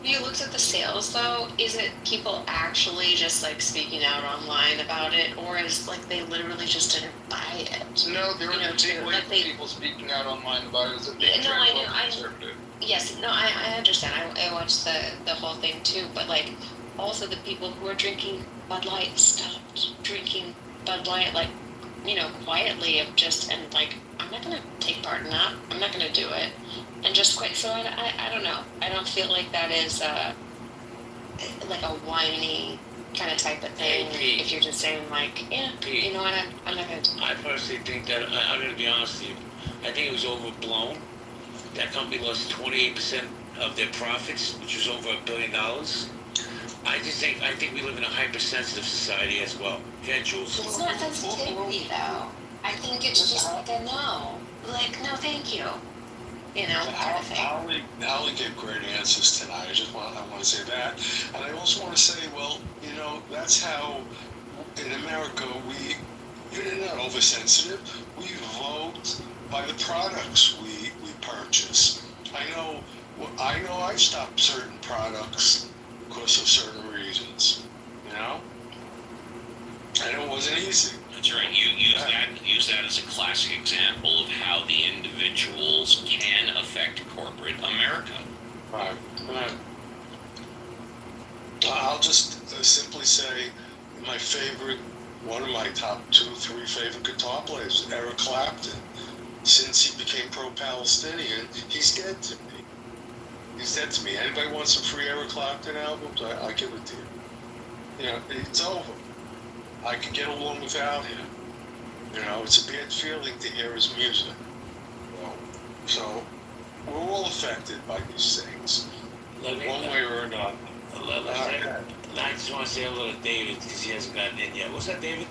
You looked at the sales, though. Is it people actually just, like, speaking out online about it, or is, like, they literally just didn't buy it? No, there were a big wave of people speaking out online about it. It was a big no, I know. conservative. Yes, no, I understand. I watched the whole thing, too. But, like, also the people who are drinking Bud Light stopped drinking Bud Light, like, quietly and like, I'm not going to take part in that. I'm not going to do it. And just quit. So I don't know. I don't feel like that is like a whiny kind of type of thing. If you're just saying like, yeah, you know what, I'm not going to do it. I personally think that, I'm going to be honest with you, I think it was overblown. That company lost 28% of their profits, which was over $1 billion. I think we live in a hypersensitive society as well. Yeah, Jules. It's not sensitivity, though. I think it's just like a no. Like, no, thank you. Kind of thing. Holly gave great answers tonight. I want to say that. And I also want to say, well, that's how in America you're not oversensitive. We vote by the products we purchase. I know I've stopped certain products because of certain reasons. I know it wasn't easy. That's right. You use that as a classic example of how the individuals can affect corporate America. Right. I'll just simply say one of my top 2-3 favorite guitar players, Eric Clapton. Since he became pro-Palestinian, he's dead to me. He's dead to me. Anybody wants some free Eric Clapton albums? I'll give it to you. It's over. I could get along without him. You know, it's a bad feeling to hear his music. You know, so we're all affected by these things, one way or another. I just want to say hello to David because he hasn't gotten in yet. What's up, David?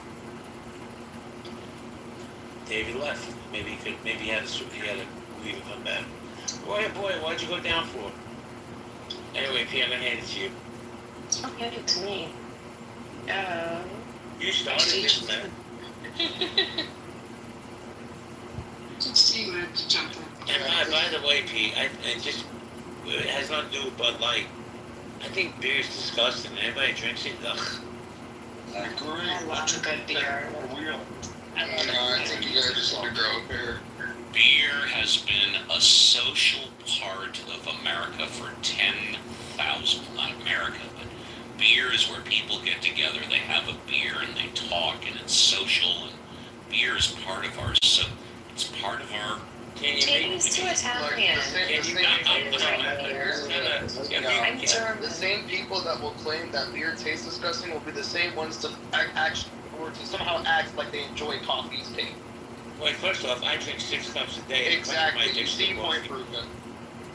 David left. Maybe he had to leave and come back. Boy, why'd you go down for? Anyway, P, I'm gonna hand it to you. Oh, hand it to me. You started this, man. And by the way, P, it has nothing to do with Bud Light. I think beer is disgusting. Anybody drinks it? Ugh. I agree. I love a good beer. I think you guys just want to grow a beer. Beer has been a social part of America for 10,000, not America, but beer is where people get together, they have a beer and they talk and it's social, and beer is part of our, it's part of our... Jamie's too Italian. The same people that will claim that beer tastes disgusting will be the same ones to somehow act like they enjoy coffee's taste. Well, first off, I drink 6 cups a day. Exactly. You see more improvement.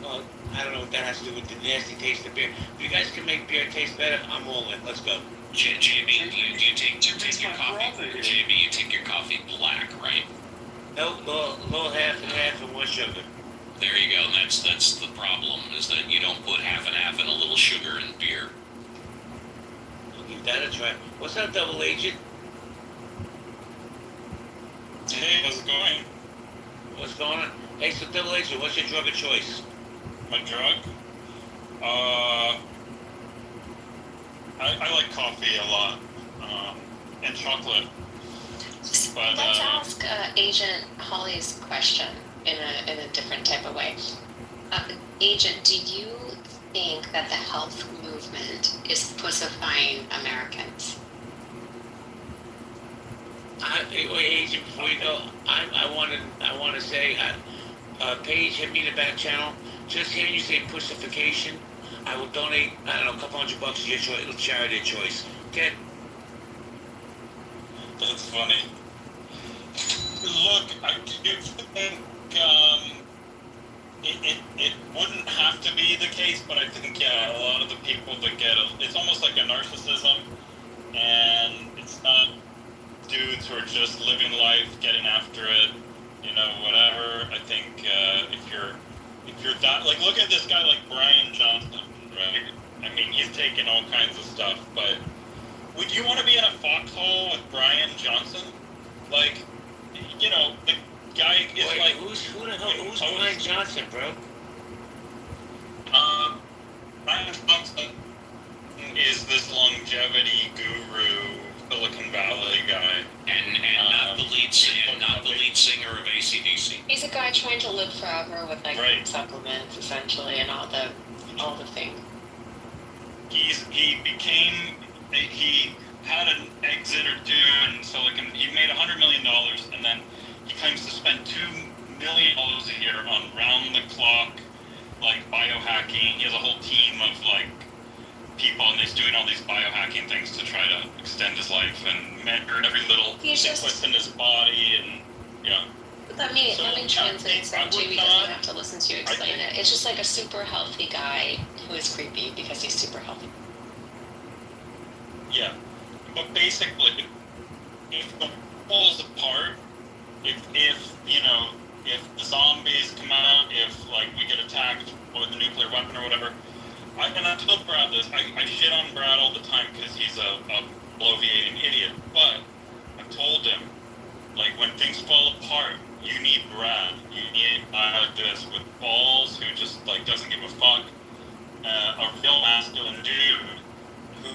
Well, I don't know what that has to do with the nasty taste of beer. If you guys can make beer taste better, I'm all in. Let's go. JB, do you take your coffee? JB, you take your coffee black, right? No, little half and half and 1 sugar. There you go. That's the problem, is that you don't put half and half and a little sugar in beer. I'll give that a try. What's up, Double Agent? Hey, how's it going? What's going on? Hey, so Double Agent, what's your drug of choice? My drug? I like coffee a lot, and chocolate. But, let's ask Agent Holly's question in a different type of way. Agent, do you think that the health movement is pussifying Americans? Agent, before you go, I want to say, Paige, hit me in the back channel. Just hearing you say pussification, I will donate, I don't know, a couple $100 to your charity of choice. Okay? That's funny. Look, I do think it wouldn't have to be the case, but I think, yeah, a lot of the people that it's almost like a narcissism, and it's not dudes who are just living life, getting after it, whatever. I think if you're that, like, look at this guy like Brian Johnson, right? I mean, he's taken all kinds of stuff, but would you want to be in a foxhole with Brian Johnson? Like, the guy is who's Brian Johnson, bro? Brian Johnson is this longevity guru, Silicon Valley guy, and not the lead singer of AC/DC. He's a guy trying to live forever with supplements, essentially, and all the things. He had an exit or two in Silicon. He made $100 million, and then he claims to spend $2 million a year on round-the-clock, biohacking. He has a whole team of people, and he's doing all these biohacking things to try to extend his life and measure every little sequence in his body, and Let me translate so Jamie doesn't have to listen to you explain it. It's just like a super healthy guy who is creepy because he's super healthy. Yeah, but basically, if the falls apart, if the zombies come out, if we get attacked with a nuclear weapon or whatever, and I told Brad this, I shit on Brad all the time because he's a bloviating idiot, but I told him, when things fall apart, you need Brad. You need a guy like this with balls who just doesn't give a fuck, a real masculine dude who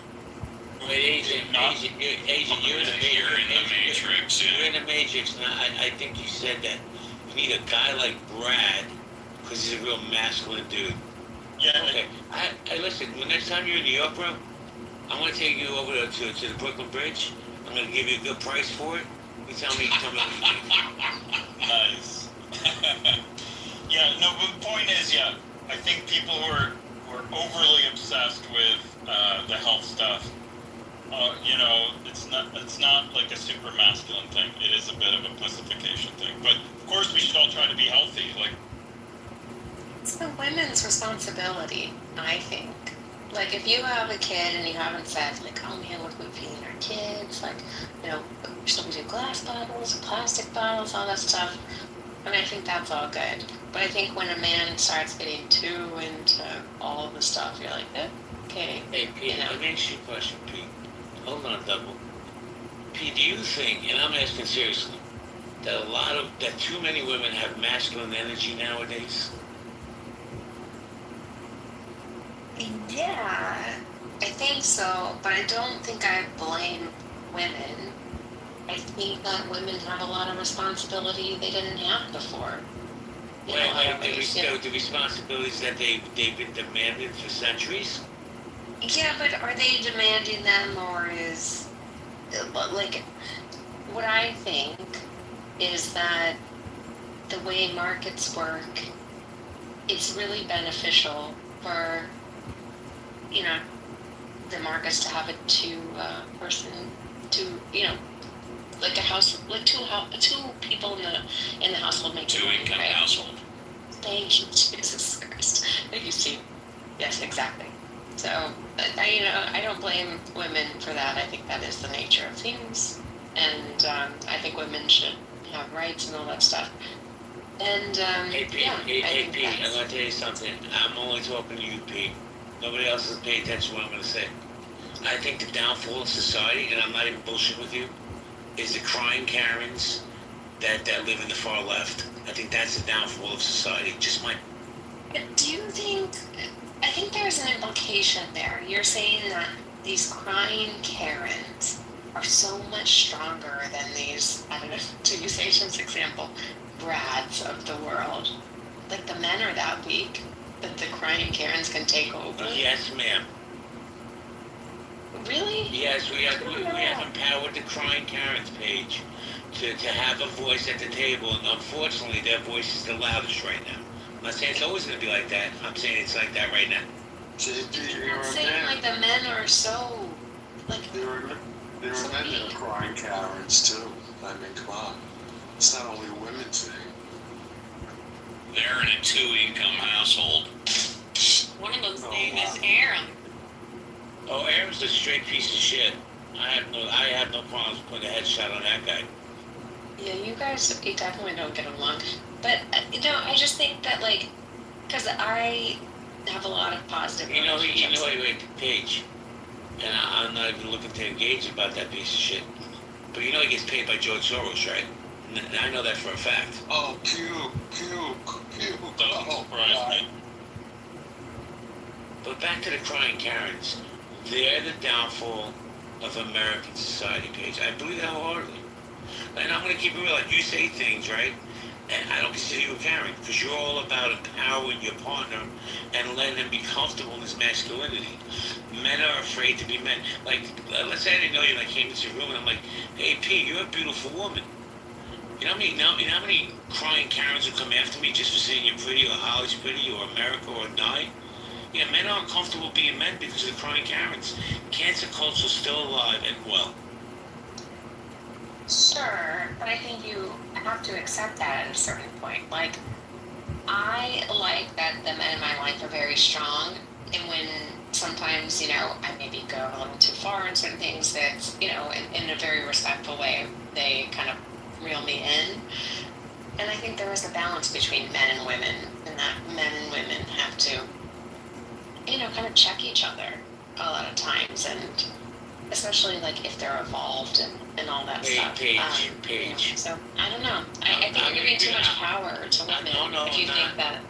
Agent, you're in the Matrix. You're in the Matrix, and I think you said that you need a guy like Brad because he's a real masculine dude. Yeah. Okay. Hey, listen. The next time you're in New York, bro, I'm gonna take you over to the Brooklyn Bridge. I'm gonna give you a good price for it. You tell me what you think. Nice. Yeah. No. But the point is, I think people who are overly obsessed with the health stuff it's not like a super masculine thing. It is a bit of a pussification thing. But of course, we should all try to be healthy. Like, it's the women's responsibility, I think. Like, if you have a kid and you haven't said, like, oh man, what are we feeding our kids? Like, should we do glass bottles, plastic bottles, all that stuff? I mean, I think that's all good. But I think when a man starts getting too into all of the stuff, you're like, okay. Hey, Pete, let me ask you a question, Pete. Hold on, double. Pete, do you think, and I'm asking seriously, that too many women have masculine energy nowadays? Yeah, I think so, but I don't think I blame women. I think that women have a lot of responsibility they didn't have before. The responsibilities that they've been demanded for centuries? Yeah, but are they demanding them, or is, like, what I think is that the way markets work, it's really beneficial for, the markets to have a two-person, like a house, like two people in the household making money, Two-income right? household. Thank you, Jesus Christ. Thank you, Steve. Yes, exactly. So, I don't blame women for that. I think that is the nature of things, and I think women should have rights and all that stuff. And Hey, Pete, I'm gonna tell you something. I'm only talking to you, Pete. Nobody else is paying attention to what I'm gonna say. I think the downfall of society, and I'm not even bullshitting with you, is the crying Karens that live in the far left. I think that's the downfall of society. Just my. Do you think? I think there's an implication there. You're saying that these crying Karens are so much stronger than these, I don't know, to use Asian's example, Brads of the world. Like, the men are that weak that the crying Karens can take over? Yes, ma'am. Really? Yes, we have empowered the crying Karens page to have a voice at the table, and unfortunately their voice is the loudest right now. I'm not saying it's always going to be like that. I'm saying it's like that right now. You're not saying, like, the men are so, like... There are men that are crying Karens, too. I mean, come on. It's not only a women thing. They're in a two-income household. One of them's name is Aaron. Oh, Aaron's a straight piece of shit. I have no problems putting a headshot on that guy. Yeah, you definitely don't get along. But, I just think that, like, because I have a lot of positive relationships. Wait, Paige. And I'm not even looking to engage about that piece of shit. But he gets paid by George Soros, right? I know that for a fact. Oh, puke. Doesn't surprise me. But back to the crying Karens. They're the downfall of American society, Paige. I believe that wholeheartedly. And I'm going to keep it real. Like, you say things, right? And I don't consider you a Karen, because you're all about empowering your partner and letting them be comfortable in his masculinity. Men are afraid to be men. Like, let's say I didn't know you, and I came into the room, and I'm like, hey, Pete, you're a beautiful woman. You know how many crying Karens will come after me just for saying you're pretty, or Holly's pretty, or America, or Nye? Yeah, men aren't comfortable being men because of the crying Karens. Cancer culture's still alive and well. Sure, but I think you have to accept that at a certain point. Like, I like that the men in my life are very strong, and when sometimes, I maybe go a little too far in certain things, that, in a very respectful way, they kind of reel me in. And I think there is a balance between men and women, and that men and women have to, kind of check each other a lot of times, and especially, like, if they're evolved and all that stuff. Paige. So, I don't know. I think you're giving too much power to women if you think that,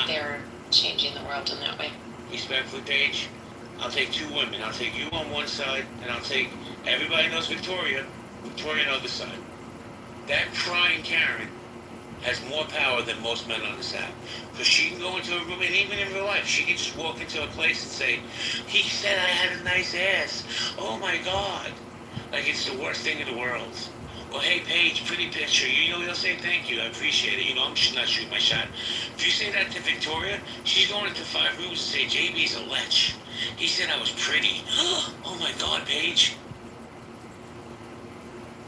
they're changing the world in that way. Respectfully, Paige, I'll take two women. I'll take you on one side, and I'll take, everybody knows Victoria on the other side. That crying Karen has more power than most men on this app. Because she can go into a room, and even in real life, she can just walk into a place and say, he said I had a nice ass. Oh my God. Like, it's the worst thing in the world. Well, hey, Paige, pretty picture. You'll say thank you. I appreciate it. You know, I'm just not shooting my shot. If you say that to Victoria, she's going into 5 rooms and say, JB's a lech. He said I was pretty. Oh my God, Paige.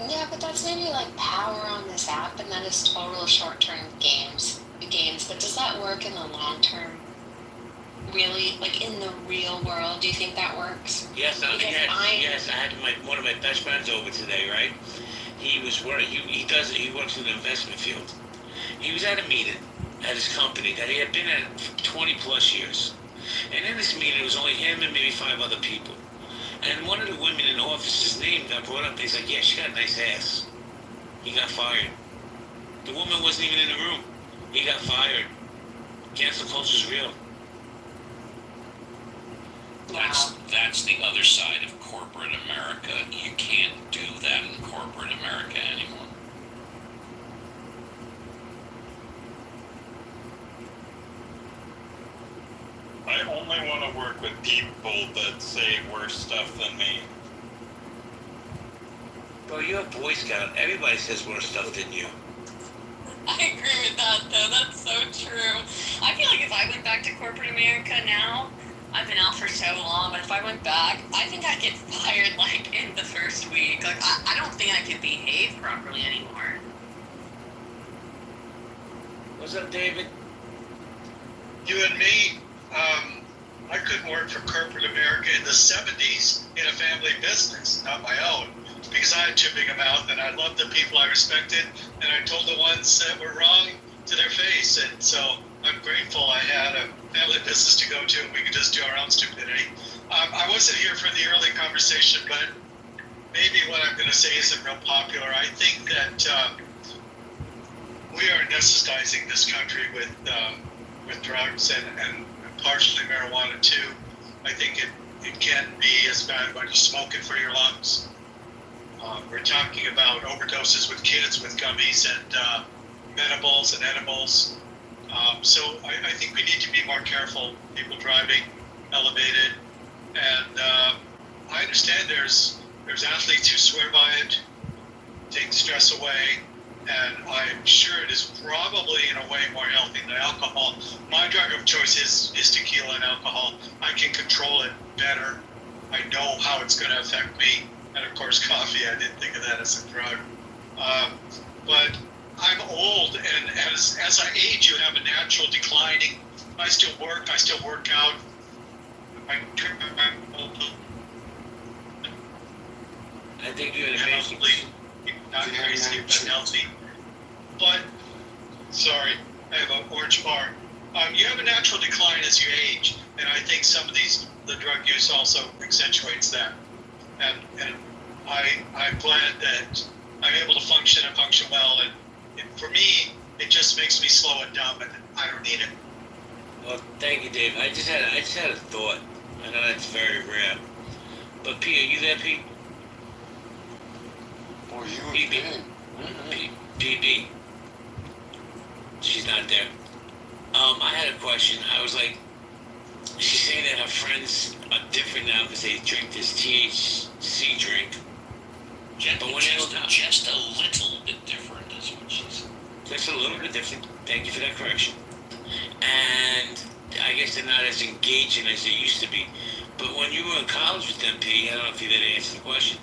Yeah, but that's maybe like power on this app, and that is total short-term games. But does that work in the long term? Really, like in the real world, do you think that works? Yes, yes. I had one of my best friends over today, right? He was working. He works in the investment field. He was at a meeting at his company that he had been at for 20 plus years. And in this meeting, it was only him and maybe 5 other people. And one of the women in the office's name got brought up. He's like, yeah, she got a nice ass. He got fired. The woman wasn't even in the room. He got fired. Cancel culture's real. That's the other side of corporate America. You can't do that in corporate America anymore. I only want to work with people that say worse stuff than me. Bro, you're a Boy Scout. Everybody says worse stuff than you. I agree with that, though. That's so true. I feel like if I went back to corporate America now, I've been out for so long, but if I went back, I think I'd get fired, like, in the first week. Like, I don't think I can behave properly anymore. What's up, David? You and me, I couldn't work for corporate America in the 70s in a family business, not my own, because I had too big a mouth and I loved the people I respected, and I told the ones that were wrong to their face. And so I'm grateful I had a family business to go to and we could just do our own stupidity. I wasn't here for the early conversation, but maybe what I'm going to say isn't real popular. I think that we are anesthetizing this country with drugs and partially marijuana too. I think it can be as bad when you smoke it for your lungs. We're talking about overdoses with kids with gummies and medibles and edibles. So I think we need to be more careful, people driving elevated. And I understand there's athletes who swear by it, take stress away, and I'm sure it is probably in a way more healthy than alcohol. My drug of choice is tequila and alcohol. I can control it better. I know how it's going to affect me. And of course, coffee, I didn't think of that as a drug. But I'm old, and as I age, you have a natural declining. I still work out. I think you're amazing. Not crazy, but healthy. But, sorry, I have an orange bar. You have a natural decline as you age, and I think some of the drug use also accentuates that. And I'm glad that I'm able to function and function well, and for me, it just makes me slow and dumb, and I don't need it. Well, thank you, Dave. I just had a thought. I know that's very rare. But Pete, are you there, Pete? Boy, you and PB. She's not there. I had a question. I was like, she's saying that her friends are different now because they drink this THC drink. Just a little bit different is what she said. Just a little bit different. Thank you for that correction. And I guess they're not as engaging as they used to be. But when you were in college with them, P, I don't know if you did answer the question.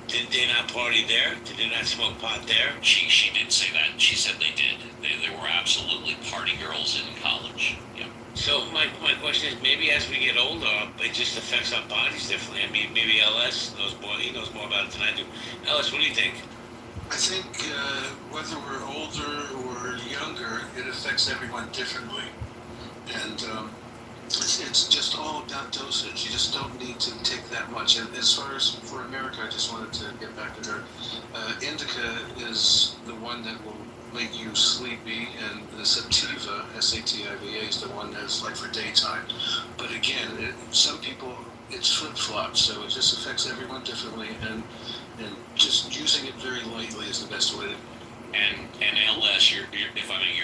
Did they not party there? Did they not smoke pot there? She did say that. She said they did. They were absolutely party girls in college. Yep. So my question is, maybe as we get older, it just affects our bodies differently. I mean, maybe LS knows more. He knows more about it than I do. LS, what do you think? I think whether we're older or younger, it affects everyone differently. And it's just all about dosage. You just don't need to take that much. And as far as for America, I just wanted to get back to her. Indica is the one that will make you sleepy, and the sativa, S-A-T-I-V-A, is the one that's like for daytime. But again, some people, it's flip-flop, so it just affects everyone differently, and just using it very lightly is the best way to. And LS, your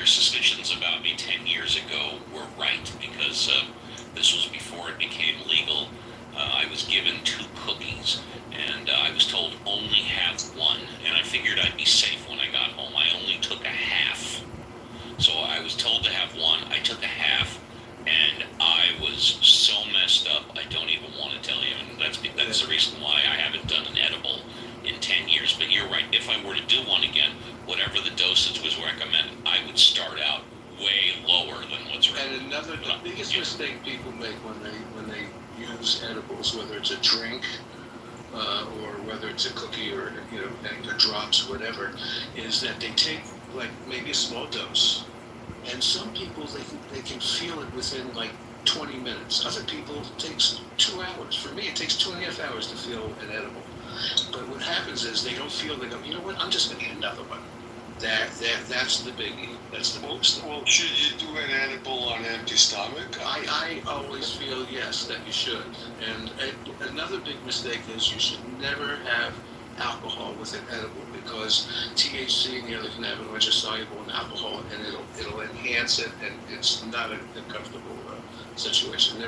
suspicions about me 10 years ago were right, because this was before it became legal. I was given 2 cookies, and I was told only have one, and I figured I'd be when they use edibles, whether it's a drink or whether it's a cookie or the drops, whatever, is that they take like maybe a small dose, and some people they can feel it within like 20 minutes. Other people it takes 2 hours. For me, it takes 2.5 hours to feel an edible. But what happens is they don't feel. They go, you know what? I'm just going to eat another one. That's the biggie. That's the most. Well, should you do an edible on empty stomach? I always feel yes that you should. And another big mistake is you should never have alcohol with an edible, because THC and the other cannabinoids are soluble in alcohol, and it'll enhance it, and it's not a comfortable situation.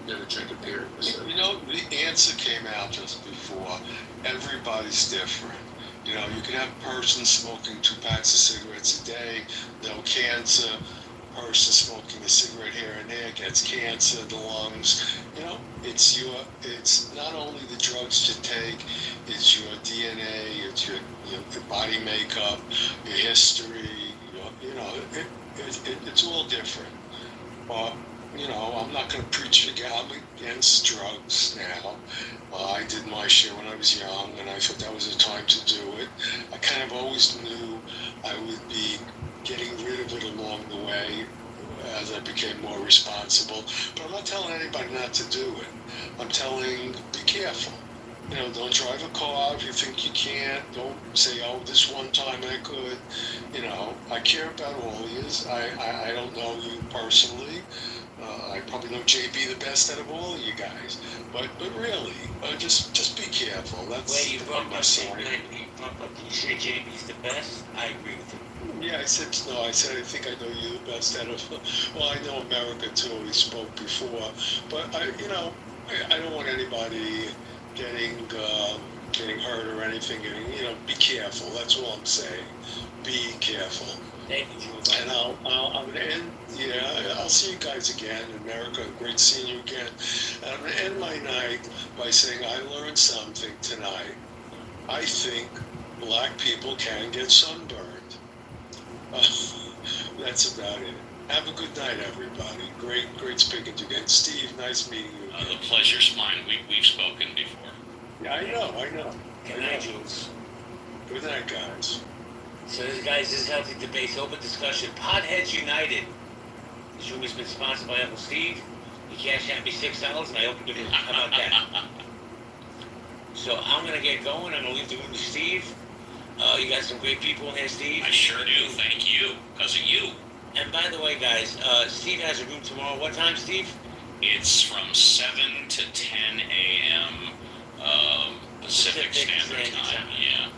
Never drink a beer. You know, the answer came out just before. Everybody's different. You know, you can have a person smoking 2 packs of cigarettes a day, no cancer. A person smoking a cigarette here and there gets cancer, the lungs. You know, it's not only the drugs you take, it's your DNA, it's your body makeup, your history. It's all different. I'm not going to preach against drugs now. I did my share when I was young, and I thought that was the time to do it. I kind of always knew I would be getting rid of it along the way as I became more responsible. But I'm not telling anybody not to do it. I'm telling, be careful. Don't drive a car if you think you can't. Don't say, oh, this one time I could. I care about all of yous. I don't know you personally. I probably know JB the best out of all of you guys. But really, just be careful. That's you brought up did you say JB's the best? I agree with you. Yeah, I said I think I know you the best out of. Well, I know America too. We spoke before, but I don't want anybody getting hurt or anything. Be careful. That's all I'm saying. Be careful. Thank you, Jules. And I'm gonna end. Yeah, I'll see you guys again in America. Great seeing you again. And I'm gonna end my night by saying I learned something tonight. I think black people can get sunburned. That's about it. Have a good night, everybody. Great speaking to you again. Steve, nice meeting you again. The pleasure's mine. We've spoken before. Yeah, I know. Good night, Jules. Good night, guys. So, guys, this is Healthy Debates, open discussion. Potheads United. This room has been sponsored by Uncle Steve. He cashed out me $6, and I opened the room. How about that? So I'm going to get going. I'm going to leave the room to Steve. You got some great people in here, Steve. I sure do. Thank you. Because of you. And by the way, guys, Steve has a room tomorrow. What time, Steve? It's from 7 to 10 a.m. Pacific Standard Time. Yeah.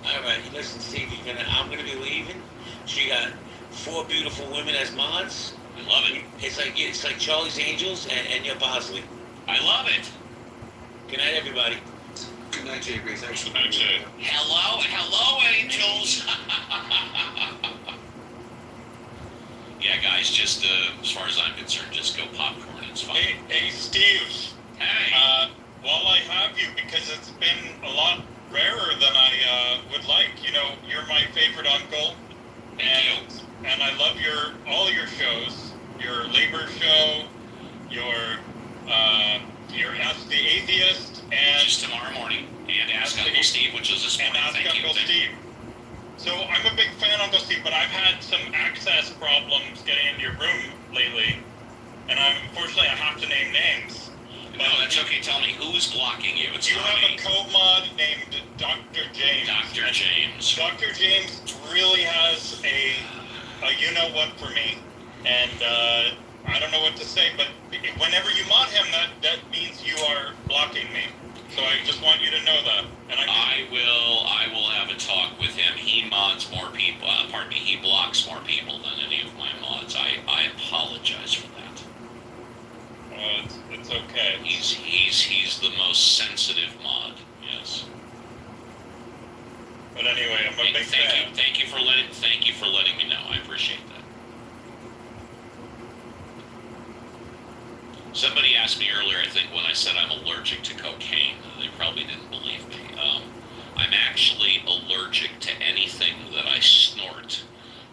All right. Listen, Steve, I'm going to be leaving. So you got 4 beautiful women as mods. I love it. It's like Charlie's Angels and your Bosley. I love it. Good night, everybody. Good night, JB. Thanks for being here. Hello, Angels. Yeah, guys, just as far as I'm concerned, just go popcorn. It's fine. Hey, Steve. Hey. While I have you, because it's been a lot rarer than I would like. You're my favorite uncle, and I love all your shows. Your labor show, your Ask the Atheist, and just tomorrow morning, and Ask Uncle Steve, which is this morning. And Ask Uncle Steve. So I'm a big fan of Uncle Steve, but I've had some access problems getting into your room lately, and unfortunately I have to name names. No, that's okay. Tell me, who's blocking you? It's you not have me. a co-mod named Dr. James. Dr. James. Dr. James really has a you-know-what for me, and I don't know what to say, but whenever you mod him, that means you are blocking me. So I just want you to know that. And I will have a talk with him. He mods more people. He blocks more people than any of my mods. I apologize for that. It's okay. He's the most sensitive mod. Yes. But anyway, I'm a big fan. Thank you for letting me know. I appreciate that. Somebody asked me earlier, I think, when I said I'm allergic to cocaine. They probably didn't believe me. I'm actually allergic to anything that I snort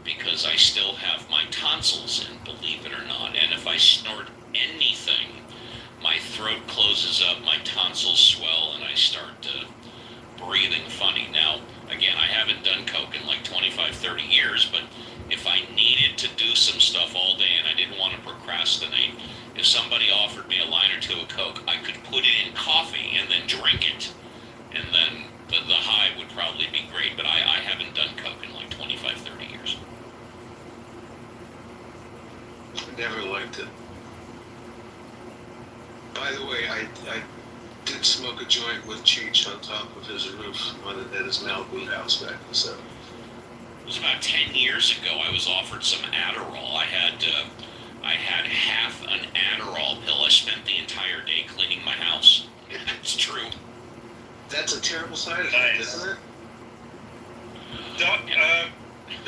because I still have my tonsils in, believe it or not. And if I snort anything throat closes up, my tonsils swell, and I start breathing funny. Now, again, I haven't done coke in like 25, 30 years, but if I needed to do some stuff all day and I didn't want to procrastinate, if somebody offered me a line or two of coke, I could put it in coffee and then drink it, and then the high would probably be great, but I haven't done coke in like 25, 30 years. Never liked it. By the way, I did smoke a joint with Cheech on top of his roof at his Malibu house back in the 70s. It was about 10 years ago. I was offered some Adderall. I had half an Adderall pill. I spent the entire day cleaning my house. It's true. That's a terrible side effect, isn't it?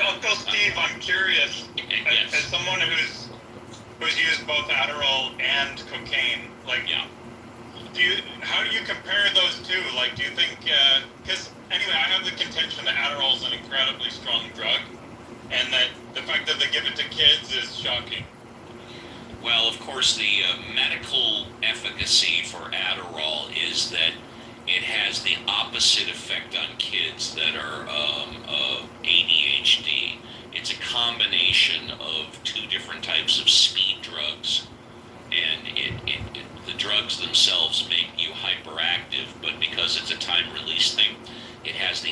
Uncle Steve, I'm curious. As someone who's used both Adderall and cocaine, like, how do you compare those two? Like, do you think? Because anyway, I have the contention that Adderall is an incredibly strong drug, and that the fact that they give it to kids is shocking. Well, of course, the medical efficacy for Adderall is that it has the opposite effect on kids that are ADHD. It's a combination of two different types of speed drugs, and the drugs themselves make you hyperactive, but because it's a time-release thing, it has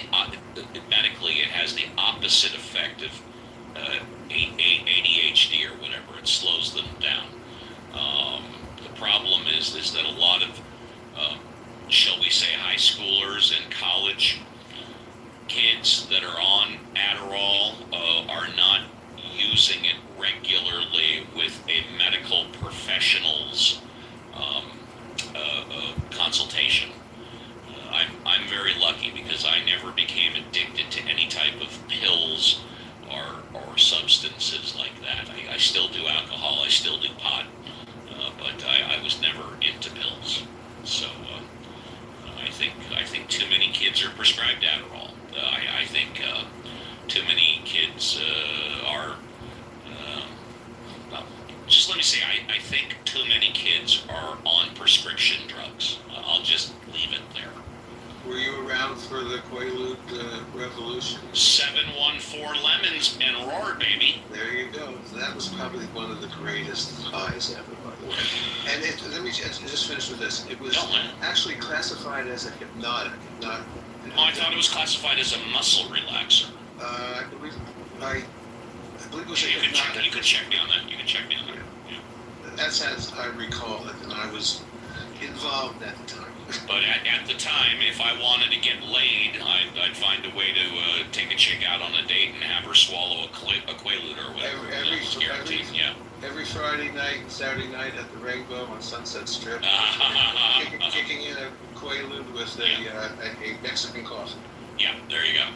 medically it has the opposite effect of ADHD or whatever. It slows them down. The problem is that a lot of shall we say high schoolers and college kids that are on Adderall are not using it regularly with a medical professional's consultation. I'm very lucky because I never became addicted to any type of pills or substances like that. I still do alcohol, I still do pot, but I was never into pills. So I think too many kids are prescribed Adderall. I think too many kids are. Well, just let me say, I think too many kids are on prescription drugs. I'll just leave it there. Were you around for the Quaalude revolution? 714 lemons and roar, baby. There you go. That was probably one of the greatest highs ever, by the way. And let me just finish with this. It was actually classified as a hypnotic, not. Oh, I thought it was classified as a muscle relaxer. I believe it was a hypnotic. You can check me on that. Yeah. That's as I recall it, and I was involved at the time. But at the time, if I wanted to get laid, I'd find a way to take a chick out on a date and have her swallow a Quaalude or whatever. Every Friday night and Saturday night at the Rainbow on Sunset Strip, kicking in a Quaalude with a Mexican coffee. Yeah, there you go.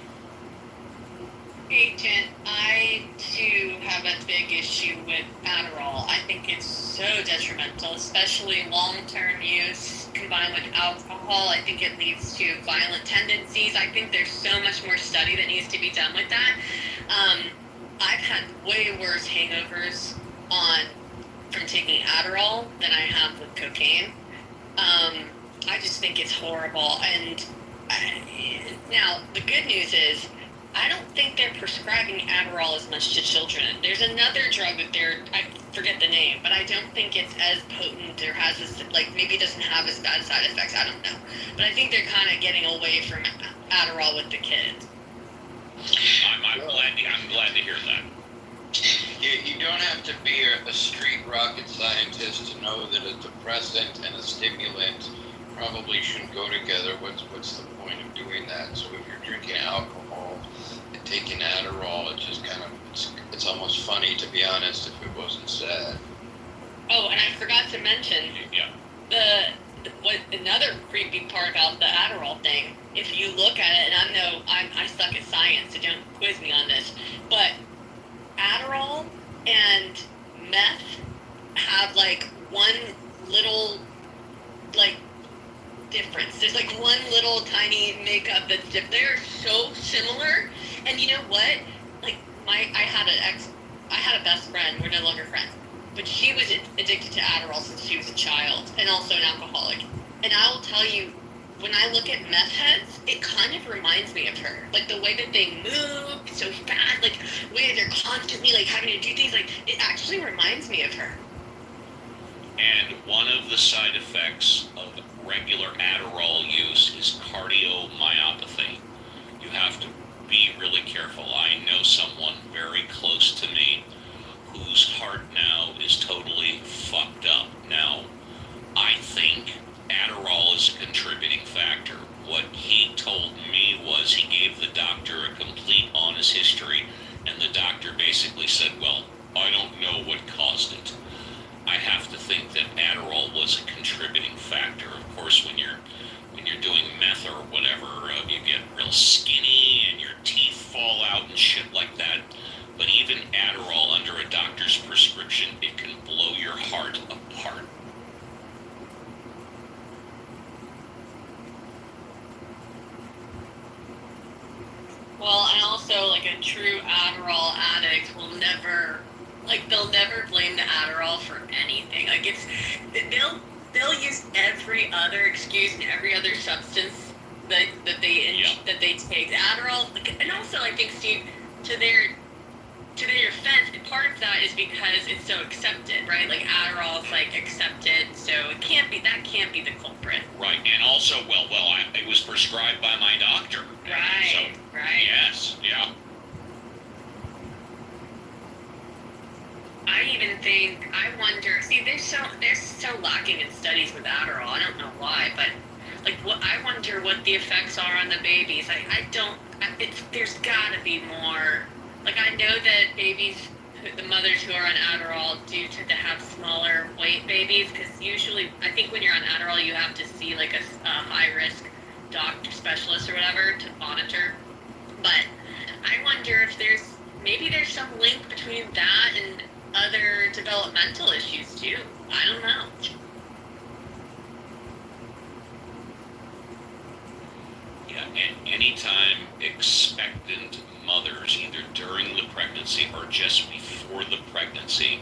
Hey, Jen, I too have a big issue with Adderall. I think it's so detrimental, especially long-term use combined with alcohol. I think it leads to violent tendencies. I think there's so much more study that needs to be done with that. I've had way worse hangovers from taking Adderall than I have with cocaine. I just think it's horrible. And now, the good news is, I don't think they're prescribing Adderall as much to children. There's another drug that I forget the name, but I don't think it's as potent or has maybe it doesn't have as bad side effects. I don't know. But I think they're kind of getting away from Adderall with the kids. I'm glad to hear that. You don't have to be a street rocket scientist to know that a depressant and a stimulant probably shouldn't go together. What's the point of doing that? So if you're drinking alcohol and taking Adderall, it's just kind of it's almost funny, to be honest, if it wasn't sad. Oh, and I forgot to mention what another creepy part about the Adderall thing. If you look at it, and I suck at science, so don't quiz me on this, but Adderall and meth have one little difference. There's one little tiny makeup that's different. They're so similar. And you know what? I had a best friend. We're no longer friends. but she was addicted to Adderall since she was a child, and also an alcoholic. And I will tell you, when I look at meth heads, it kind of reminds me of her. Like the way that they move so fast, like the way that they're constantly like having to do things, like it actually reminds me of her. And one of the side effects of regular Adderall use is cardiomyopathy. You have to be really careful. I know someone very close to me whose heart now is totally fucked up. Now, I think Adderall is a contributing factor. What he told me was he gave the doctor a complete honest history, and the doctor basically said, well, I don't know what caused it. I have to think that Adderall was a contributing factor. Of course, when you're doing meth or whatever, you get real skinny and your teeth fall out and shit like that. But even Adderall under a doctor's prescription, it can blow your heart apart. Well, and also, like, a true Adderall addict will never, like, they'll never blame the Adderall for anything. Like, they'll use every other excuse and every other substance that they take. Adderall, like, and also, I think, Steve, to their defense, part of that is because it's so accepted, right? Like, Adderall is, like, accepted, so that can't be the culprit. Right, and also, it was prescribed by my doctor. Right, so, right. Yes, yeah. I even think, I wonder, see, they're so lacking in studies with Adderall. I don't know why, but, like, I wonder what the effects are on the babies. There's gotta be more. Like, I know that babies, the mothers who are on Adderall do tend to have smaller weight babies, because usually, I think when you're on Adderall, you have to see, like, a high-risk doctor, specialist, or whatever to monitor. But I wonder if maybe there's some link between that and other developmental issues, too. I don't know. Yeah, and anytime expectant mothers, either during the pregnancy or just before the pregnancy,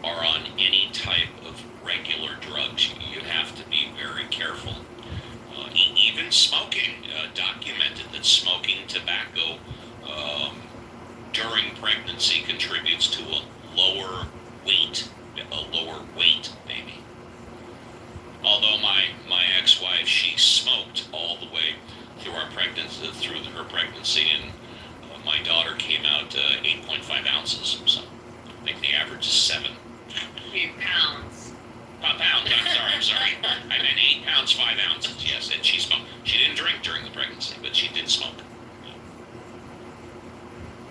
are on any type of regular drugs, you have to be very careful. Even smoking, documented that smoking tobacco during pregnancy contributes to a lower weight baby. Although my ex-wife, she smoked all the way through her pregnancy, and my daughter came out 8.5 ounces. So I think the average is 7. 3 pounds. Pounds. I'm sorry. I meant 8 pounds 5 ounces. Yes, and she smoked. She didn't drink during the pregnancy, but she did smoke.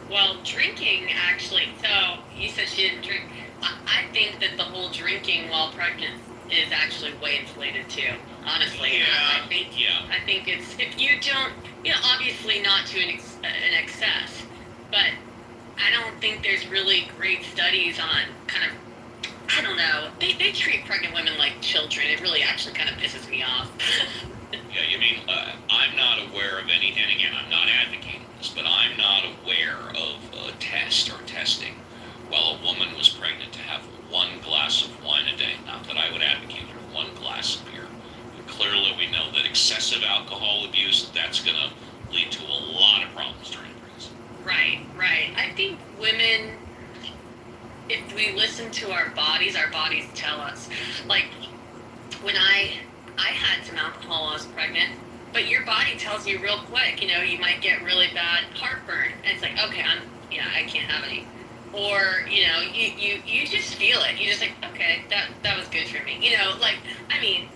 Well, drinking, actually, so you said she didn't drink. I think that the whole drinking while pregnant is actually way inflated too, honestly. Yeah, I think it's, if you don't, obviously not to an excess, but I don't think there's really great studies on kind of, I don't know, they treat pregnant women like children. It really actually kind of pisses me off. Yeah, you mean, I'm not aware of any, and again, I'm not advocating this, but I'm not aware of a test or testing while a woman was pregnant to have 1 glass of wine a day. Not that I would advocate for 1 glass of beer. But clearly we know that excessive alcohol abuse, that's going to lead to a lot of problems during pregnancy. Right. I think women, if we listen to our bodies tell us. Like, when I had some alcohol while I was pregnant, but your body tells you real quick, you might get really bad heartburn. And it's like, okay, I can't have any. Or, you just feel it. You just like, okay, that was good for me.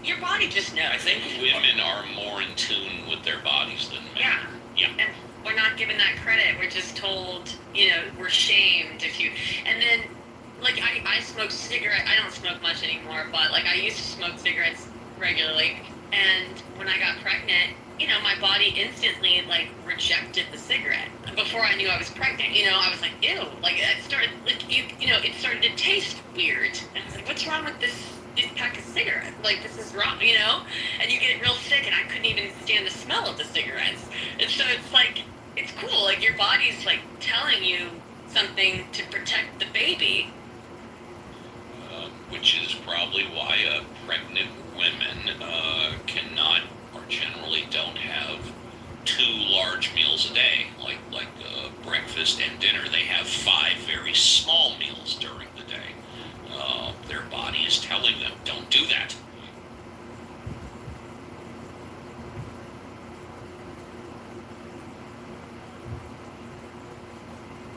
Your body just knows. I think women are more in tune with their bodies than men. Yeah. And we're not given that credit. We're just told, we're shamed if you, and then, like, I smoke cigarettes. I don't smoke much anymore, but, like, I used to smoke cigarettes regularly. And when I got pregnant, my body instantly, like, rejected the cigarette. Before I knew I was pregnant, I was like, ew. Like, it started, like, it started to taste weird. And I was like, what's wrong with this pack of cigarettes? Like, this is wrong, And you get real sick, and I couldn't even stand the smell of the cigarettes. And so it's like, it's cool. Like, your body's, like, telling you something to protect the baby. which is probably why pregnant women cannot or generally don't have 2 large meals a day, like breakfast and dinner. They have 5 very small meals during the day. Their body is telling them, don't do that.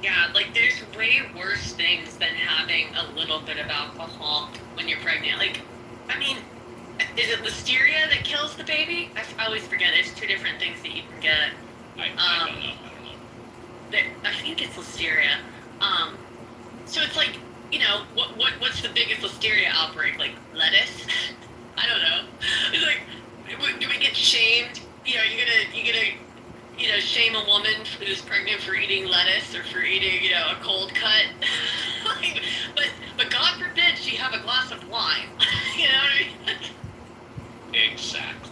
Yeah, like there's way worse things than having a little bit of alcohol when you're pregnant. Like, I mean, is it listeria that kills the baby? I always forget. There's 2 different things that you can get. I don't know. I think it's listeria. So it's like, what's the biggest listeria outbreak? Like lettuce? I don't know. It's like, do we get shamed? You gonna shame a woman who's pregnant for eating lettuce or for eating, a cold cut? Like, but God forbid she have a glass of wine. You know what I mean? Exactly.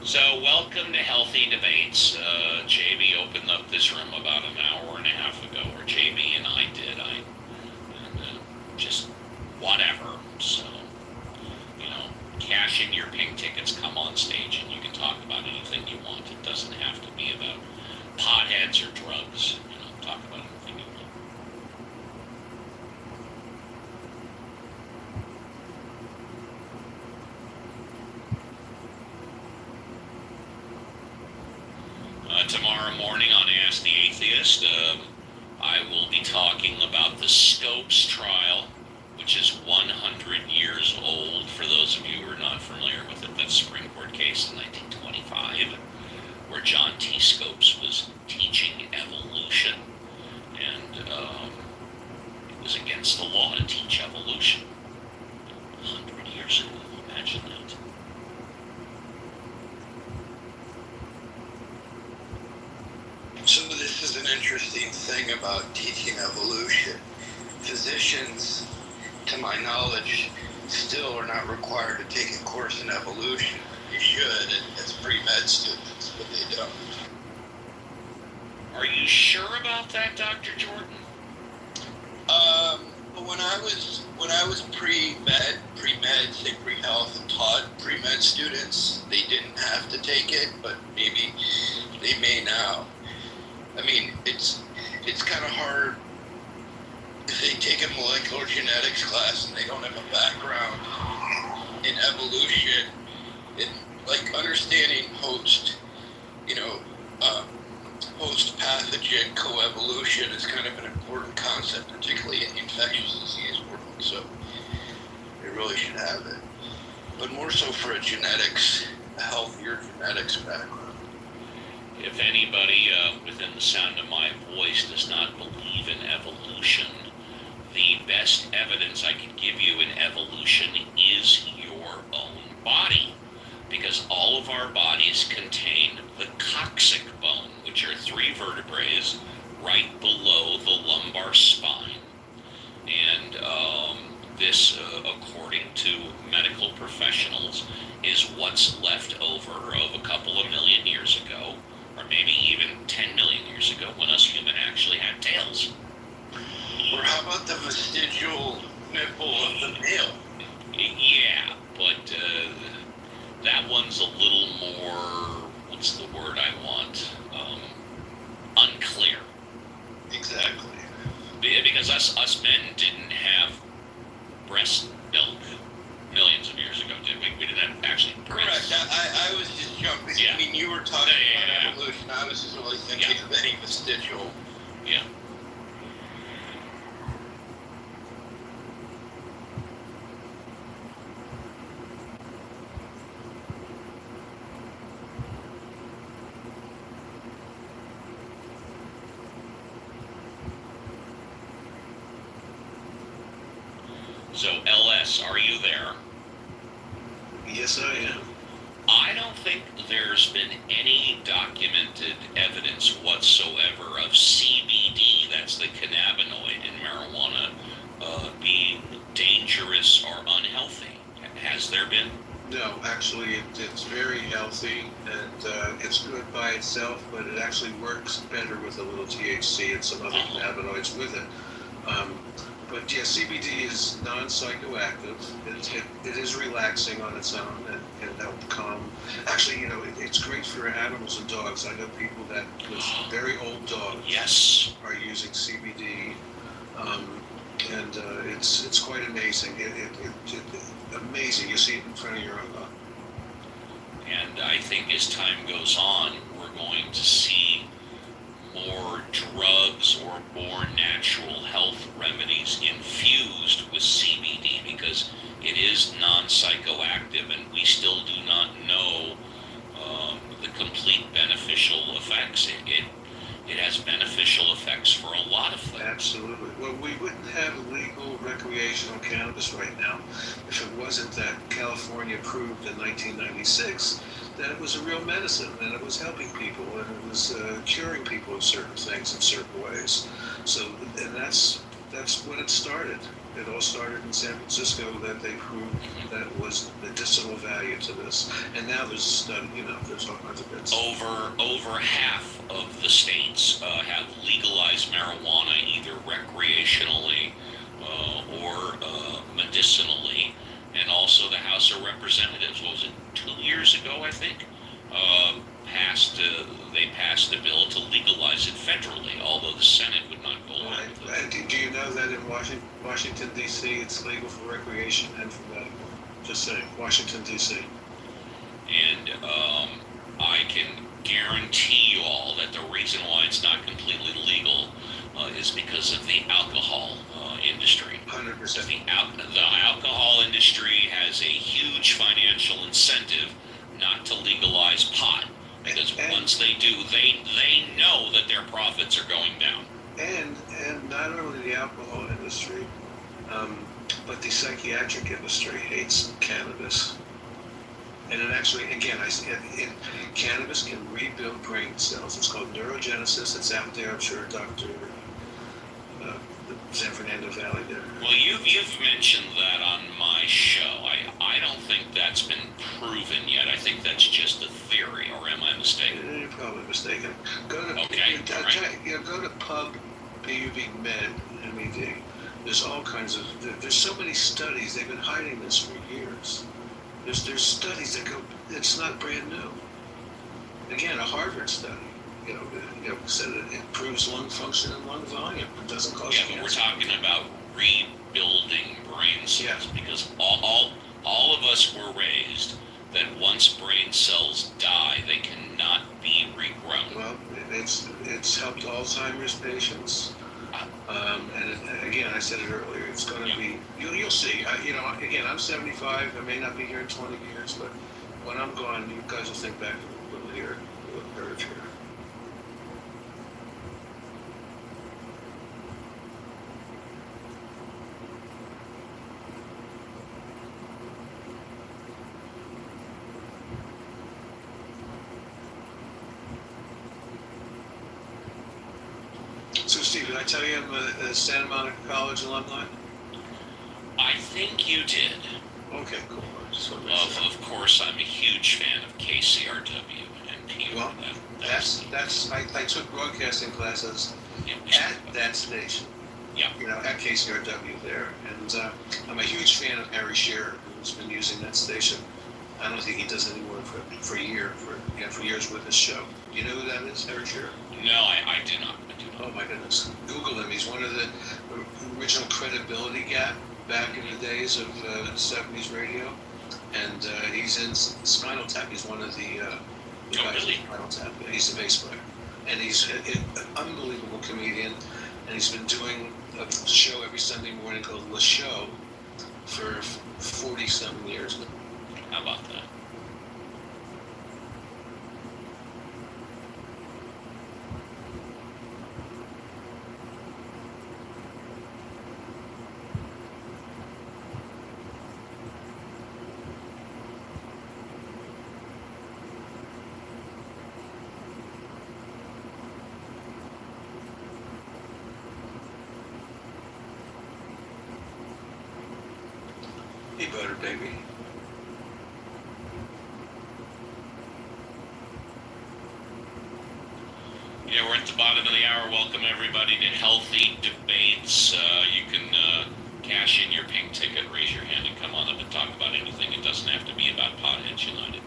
So, welcome to Healthy Debates. JB opened up this room about an hour and a half ago, or JB and I did. Just whatever. So, cash in your pink tickets, come on stage, and you can talk about anything you want. It doesn't have to be about potheads or drugs. Talk about anything you want. Tomorrow morning on Ask the Atheist, I will be talking about the Scopes trial, which is 100 years old. For those of you who are not familiar with it, that's a Supreme Court case in 1925, where John T. Scopes was teaching evolution, and it was against the law to teach evolution 100 years ago. Imagine that. So this is an interesting thing about teaching evolution. Physicians, to my knowledge, still are not required to take a course in evolution. They should as pre-med students, but they don't. Are you sure about that, Dr. Jordan? When I was pre-med, say pre-health, and taught pre-med students, they didn't have to take it, but maybe they may now. I mean, it's kind of hard if they take a molecular genetics class and they don't have a background in evolution, in like understanding host pathogen coevolution is kind of an important concept, particularly in the infectious disease world. So they really should have it, but more so for a healthier genetics background. If anybody within the sound of my voice does not believe in evolution, the best evidence I can give you in evolution is your own body, because all of our bodies contain the coccyx bone, which are 3 vertebrae right below the lumbar spine. And this, according to medical professionals, is what's left over of a couple of million years ago, or maybe even 10 million years ago, when us humans actually had tails. Or how about the vestigial nipple of the male? Yeah, but that one's a little more, what's the word I want? Unclear. Exactly. Because us men didn't have breast milk millions of years ago, did we? We didn't have actually breasts. Correct. I was just jumping. Yeah. I mean, you were talking about evolution. I was just really thinking of any vestigial. Yeah. So, LS, are you there? Yes, I am. I don't think there's been any documented evidence whatsoever of CBD, that's the cannabinoid in marijuana, being dangerous or unhealthy. Has there been? No, actually, it's very healthy, and it's good by itself, but it actually works better with a little THC and some other cannabinoids with it. But yeah, CBD is non-psychoactive. It is relaxing on its own and can help calm. Actually, it's great for animals and dogs. I know people that with very old dogs are using CBD, and it's quite amazing. Amazing. You see it in front of your own eye. And I think as time goes on, we're going to see more drugs or more natural health remedies infused with CBD because it is non-psychoactive and we still do not know the complete beneficial effects. It has beneficial effects for a lot of things. Absolutely. Well, we wouldn't have legal recreational cannabis right now if it wasn't that California proved in 1996 that it was a real medicine and it was helping people and it was curing people of certain things in certain ways. So, and that's when it started. It all started in San Francisco that they proved that was medicinal value to this. And now there's a study, there's all kinds of bits. Over half of the states have legalized marijuana either recreationally or medicinally. And also the House of Representatives, what was it, 2 years ago, I think, they passed a bill to legalize it federally, although the Senate would not go along with it. Do you know that in Washington, D.C., it's legal for recreation and for medical? Just saying, Washington, D.C. And I can guarantee you all that the reason why it's not completely legal is because of the alcohol industry. 100%. The alcohol industry has a huge financial incentive not to legalize pot. Because once they do, they know that their profits are going down. And not only the alcohol industry, but the psychiatric industry hates cannabis. And it actually, again, cannabis can rebuild brain cells. It's called neurogenesis. It's out there. I'm sure Dr. San Fernando Valley there. Well, you've mentioned that on my show. I don't think that's been proven yet. I think that's just a theory, or am I mistaken? You're probably mistaken. Go to go to Pub Med, MED. There's all kinds of. There's so many studies. They've been hiding this for years. There's studies that go. It's not brand new. Again, a Harvard study. Said it improves lung function and lung volume. It doesn't cause cancer. But we're talking about rebuilding brain cells because all of us were raised that once brain cells die, they cannot be regrown. Well, it's helped Alzheimer's patients. Again, I said it earlier. It's going to be. You'll see. Again, I'm 75. I may not be here in 20 years, but when I'm gone, you guys will think back to what we'll heard here. So, Steve, did I tell you I'm a Santa Monica College alumni? I think you did. Okay, cool. Of course, I'm a huge fan of KCRW and P. Well, I took broadcasting classes at that station. Yeah. At KCRW there, and I'm a huge fan of Harry Shearer, who's been using that station. I don't think he does any work for years with his show. Do you know who that is, Harry Shearer? No, I do not. Oh my goodness. Google him. He's one of the original Credibility Gap back in the days of 70s radio. And he's in Spinal Tap. He's one of the guys in Spinal Tap. He's the bass player. And he's an unbelievable comedian. And he's been doing a show every Sunday morning called The Show for 40-something years now. How about that? Hey, Butter Baby. Yeah, we're at the bottom of the hour. Welcome everybody to Healthy Debates. You can cash in your pink ticket, raise your hand, and come on up and talk about anything. It doesn't have to be about Potheads United.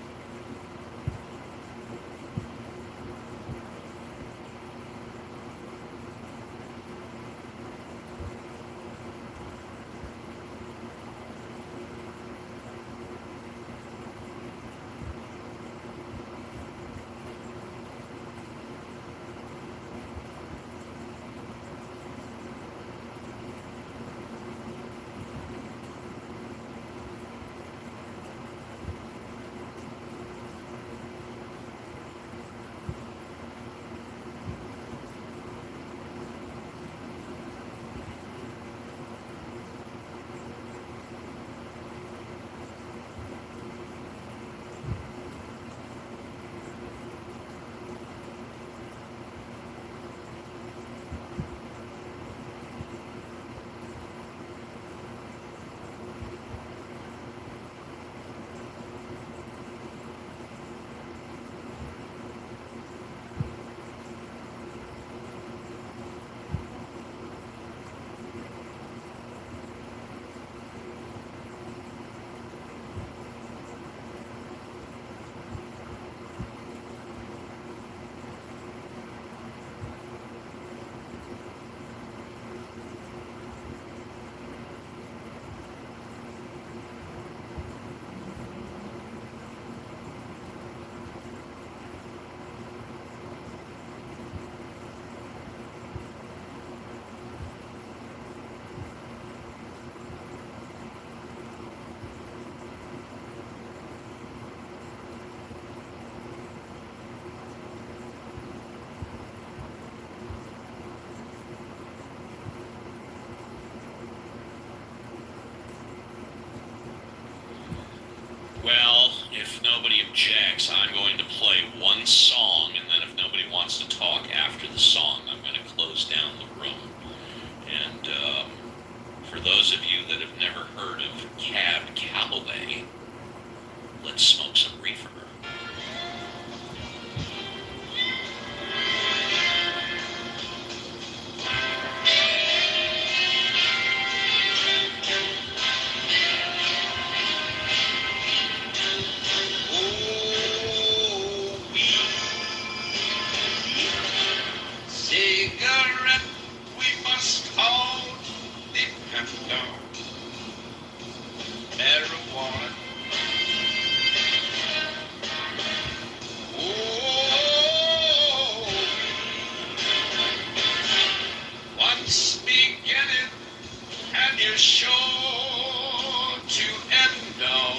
Well, if nobody objects, I'm going to play one song, and then if nobody wants to talk after the song, I'm going to close down the room. And for those of you that have never heard of Cab Calloway, let's smoke some reefer. Cigarette, we must all depend on. Marijuana. Oh, once beginning, and you're sure to end on.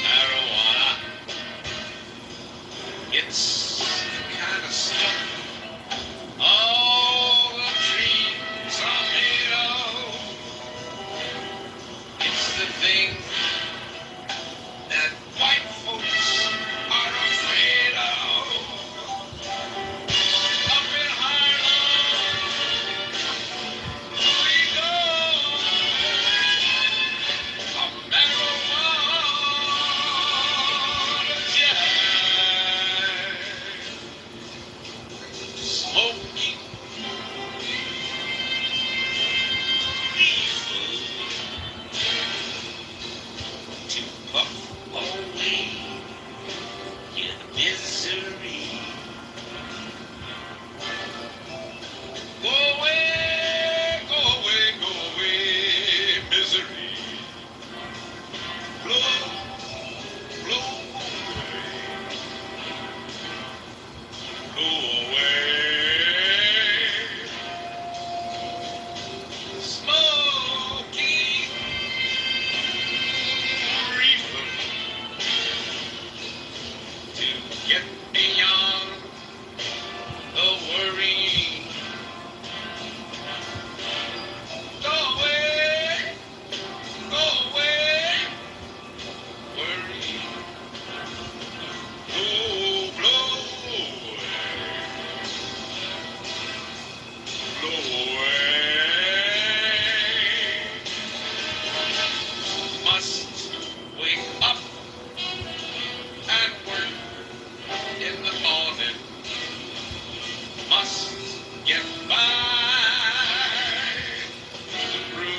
Marijuana. It's the kind of stuff all the dreams are made of. It's the thing that white folks are afraid of. Up in Harlem, we go. A marijuana jam. Smoking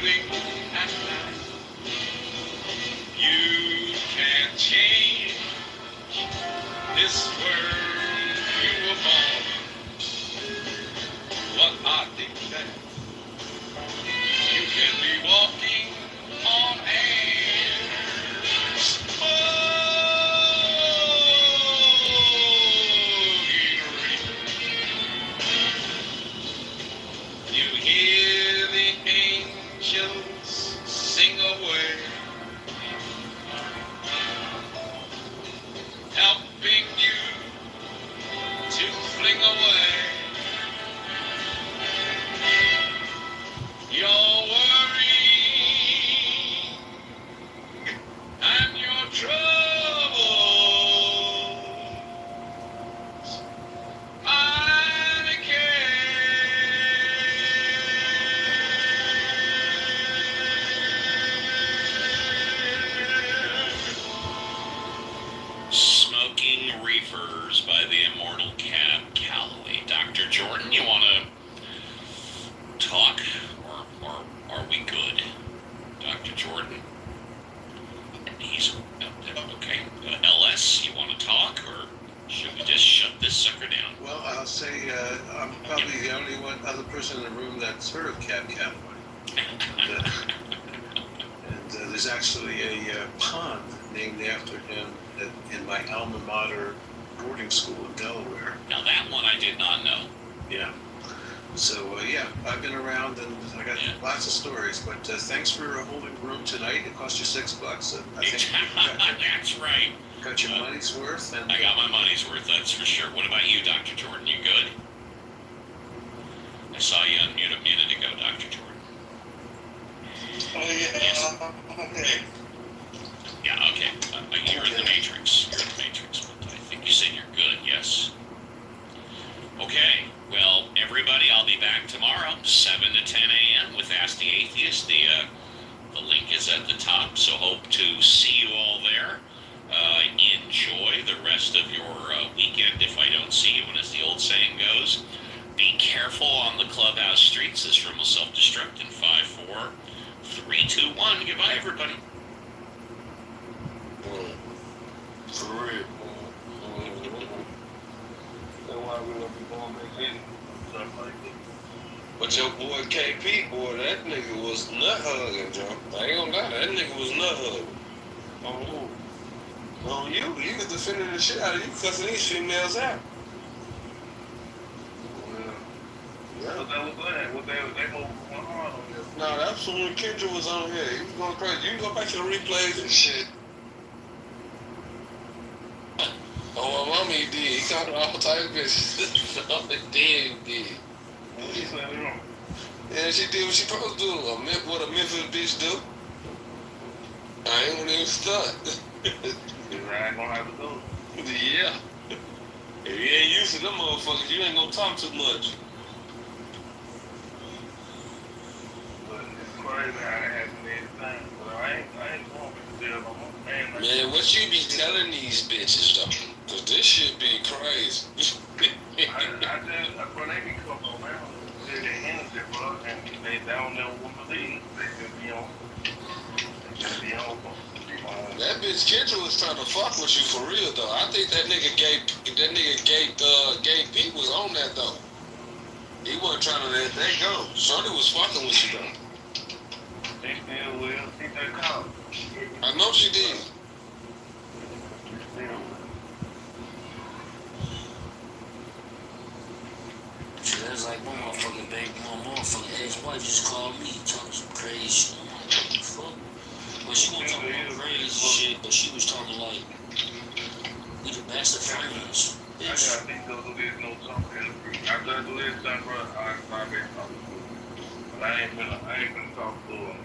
swing at night. You can't change this world you were born. What I declare, you can be walking on air. Oh, you hear the angels sing away, helping you to fling away your worry and your trouble. I Smoking Reefers by the immortal Cab Calloway. Dr. Jordan, you want to talk, or are we good? Dr. Jordan? He's okay. LS, you want to talk, or should we just shut this sucker down? Well, I'll say I'm probably the only other person in the room that's heard of Cab Calloway. And there's actually a pond named after him in my alma mater boarding school in Delaware. Now that one I did not know. Yeah. So, yeah, I've been around and I got lots of stories, but thanks for holding room tonight. It cost you $6. I think that's right. Got your money's worth. And I got my money's worth, that's for sure. What about you, Dr. Jordan? You good? I saw you unmute a minute ago, Dr. Jordan. Oh, yeah. Yes. Okay. Yeah, okay. You're in the Matrix. You're in the Matrix, but I think you said you're good, yes. Okay, well, everybody, I'll be back tomorrow, 7 to 10 a.m. with Ask the Atheist. The link is at the top, so hope to see you all there. Enjoy the rest of your weekend if I don't see you, and as the old saying goes, be careful on the clubhouse streets. This room will self-destruct in 5, 4, 3, 2, 1. Goodbye, everybody. For real. That's why we don't be going back in stuff like that. But your boy KP, boy, that nigga was nut hugging, Joe. I ain't gonna lie, that nigga was nut hugging. On who? On you was defending the shit out of you, cussing these females out. Yeah. What that was that? What they go hard on this? No, that's when Kendra was on here. He was going crazy. You can go back to the replays and shit. Oh, my mama, he did. He called her all type of bitches. He did. What he said wrong? Yeah, she did what she supposed to do. What a Memphis bitch do. I ain't gonna even stunt. I ain't gonna have to do it. Yeah. If you ain't used to them motherfuckers, you ain't gonna talk too much. But it's crazy how it happened everything. But I ain't going to jail no more. Man, what you be telling these bitches though? Cause this shit be crazy. Bro, they be coming around and say they energy, bro, and they don't never want to leave. They just be on. That bitch Kendra was trying to fuck with you for real though. I think that nigga Gay Pete was on that though. He wasn't trying to let that go. Shorty was fucking with you though. They still will. See that call. I know she did. So that's like one motherfucking baby, my motherfucking ex-wife just called me talking some crazy shit. I'm like, what the fuck? Well, she wasn't talking about crazy shit, but she was talking like, we the best of friends. I gotta think those do this no something. After I do this stuff, bro, I been talking to her. But I ain't been talking to her.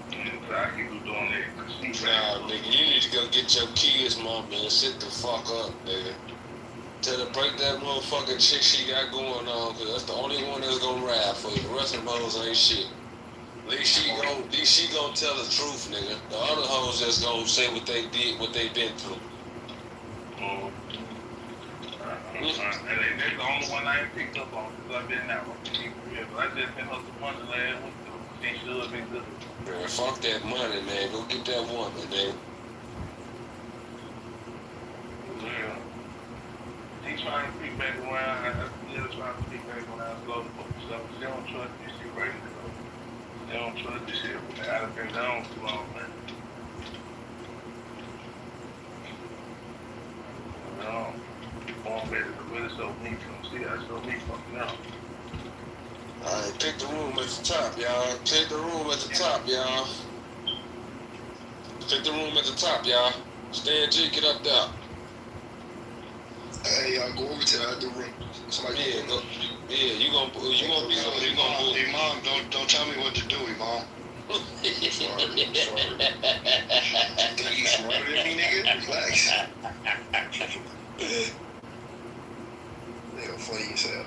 So I keep doing that. Nah, nigga, you need to go get your kids, mom, and sit the fuck up, nigga. Tell her break that motherfucking shit she got going on, cause that's the only one that's gonna ride for you. The rest of them hoes ain't shit. At least she gon' tell the truth, nigga. The other hoes just gonna say what they did, what they been through. That's the only one I ain't picked up on since I've been out. I just been up to Wonderland with them. They should be good. Man, fuck that money, man. Go get that woman, man. Yeah. He's trying to peek back around. I'm still trying to peek back around. Go to book stuff. They don't trust this shit right now. They don't trust this shit. I've been gone too long, man. No. I'm ready to really show me from. See, I show me fucking out. Alright, pick the room at the top, y'all. Pick the room at the top, y'all. Pick the room at the top, y'all. Stan G, get up there. Hey, y'all go over to the other room. Somebody go. Yeah, you gonna be over. You gonna be. Imam, don't tell me what to do, Imam. sorry. Think you smarter than me, nigga? Relax. Nigga, funny as hell.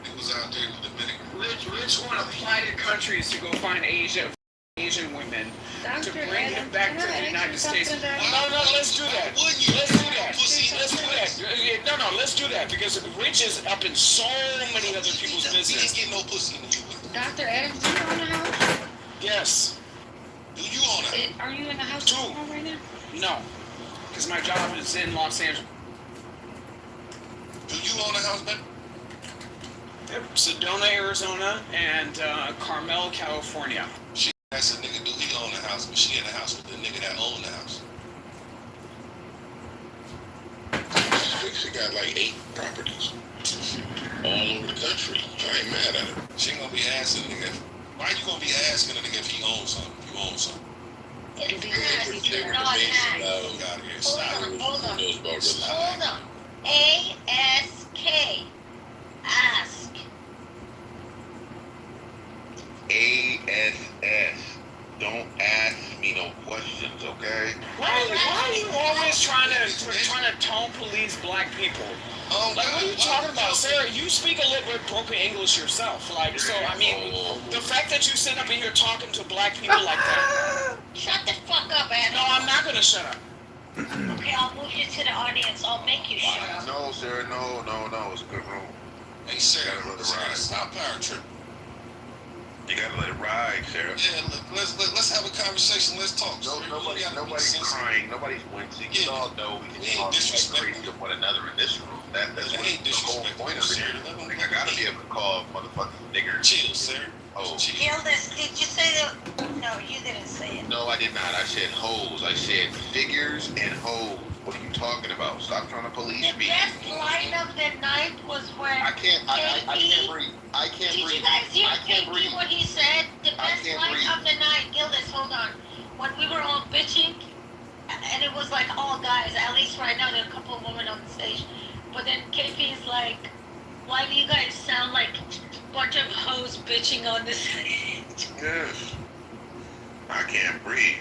He was out there in the Dominican. Rich want to apply to countries to go find Asian women to bring them back to the United States. No, let's do that. Let's do that. Let's do that. No, let's do that because Rich is up in so many other people's business. He ain't getting no pussy in the U.S. Dr. Adams, do you own a house? Yes. Do you own a house? Are you in the house right now? No, because my job is in Los Angeles. Do you own a house, man? Yep. Sedona, Arizona, and Carmel, California. She asked a nigga, do he own a house? But she in the house with the nigga that owned the house. She got like 8 properties all over the country. I ain't mad at her. She ain't gonna be asking a nigga. Why you gonna be asking a nigga if he owns something? If you own something. It's because you're not asked. Hold on. A-S-K. Ask. A-S-S. Don't ask me no questions, okay? Why are you always trying to tone police black people? Like, what are you talking about, Sarah? You speak a little bit broken English yourself. Like, so, I mean, the fact that you sit up in here talking to black people like that. Shut the fuck up, Adam. No, I'm not gonna shut up. Okay, I'll move you to the audience. I'll make you shut up. No, Sarah, no. It's a good room. Hey, Sarah, stop power trip. You gotta let it ride, Sarah. Yeah, look, let's have a conversation. Let's talk. Nobody's crying. Nobody's wincing. You all know we can talk crazy to one another in this room. That's what the whole point of it. I gotta be able to call motherfucking nigger. Chill, Sarah. Oh, Gildas, did you say that? No, you didn't say it. No, I did not. I said hoes. I said figures and hoes. What are you talking about? Stop trying to police me. The best line of the night was when I can't breathe. Did you guys hear KP what he said? The best line of the night, Gildas, hold on. When we were all bitching, and it was like all guys, at least right now there are a couple of women on the stage. But then KP's like, why do you guys sound like a bunch of hoes bitching on the stage? Yes. I can't breathe.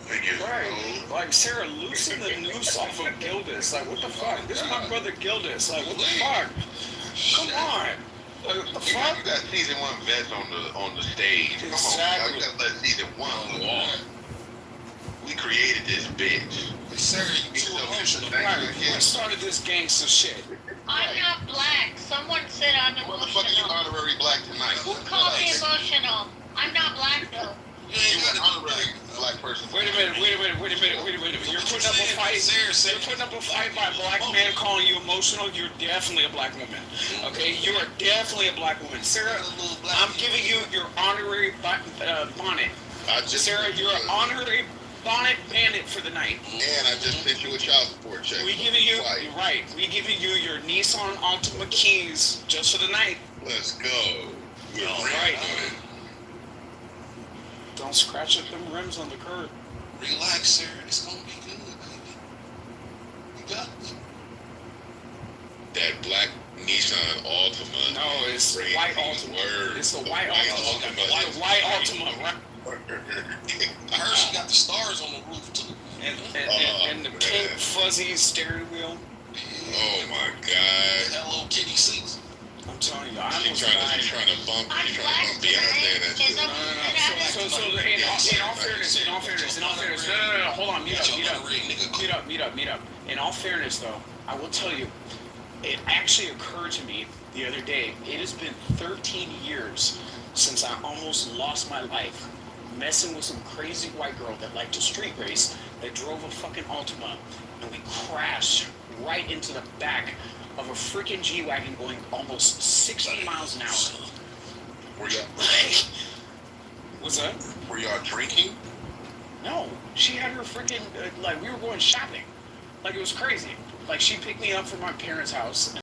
Right. Like, Sarah, loosen the noose off of Gildas. Like, what the fuck? This is my brother Gildas. Like, what the fuck? Come on. Like, what the fuck? You got season 1 vets on the stage. Come on, you gotta let season 1 go on. We created this bitch. Sarah, you too emotional. We started this gangster shit. I'm not black. Someone said I'm emotional. Motherfucker, you honorary black tonight. Who called me emotional? I'm not black though. You ain't got an honorary black person. Wait a minute. You're putting up a fight. You're putting up a fight by a black man calling you emotional. You're definitely a black woman. Okay, you are definitely a black woman. Sarah, I'm giving you your honorary bonnet. Sarah, you're an honorary bonnet bandit for the night. And I just sent you a child support check. We giving you your Nissan Altima keys just for the night. Let's go. All right. Don't scratch at them rims on the curb. Relax, sir. It's gonna be good, baby. You got it. That black Nissan Altima. No, it's white Altima. It's the white Altima. The white Altima, right? I heard she got the stars on the roof too. And the pink fuzzy steering wheel. Oh my God! Hello Kitty seats. I'm telling you, she's trying to bump Beyonce. So in all fairness, no, hold on, meet up. In all fairness, though, I will tell you, it actually occurred to me the other day. It has been 13 years since I almost lost my life messing with some crazy white girl that liked to street race that drove a fucking Altima, and we crashed right into the back of a freaking G-Wagon going almost 60 miles an hour. Were y'all What's that? Were y'all drinking? No. She had her freaking, like, we were going shopping. Like, it was crazy. Like, she picked me up from my parents' house.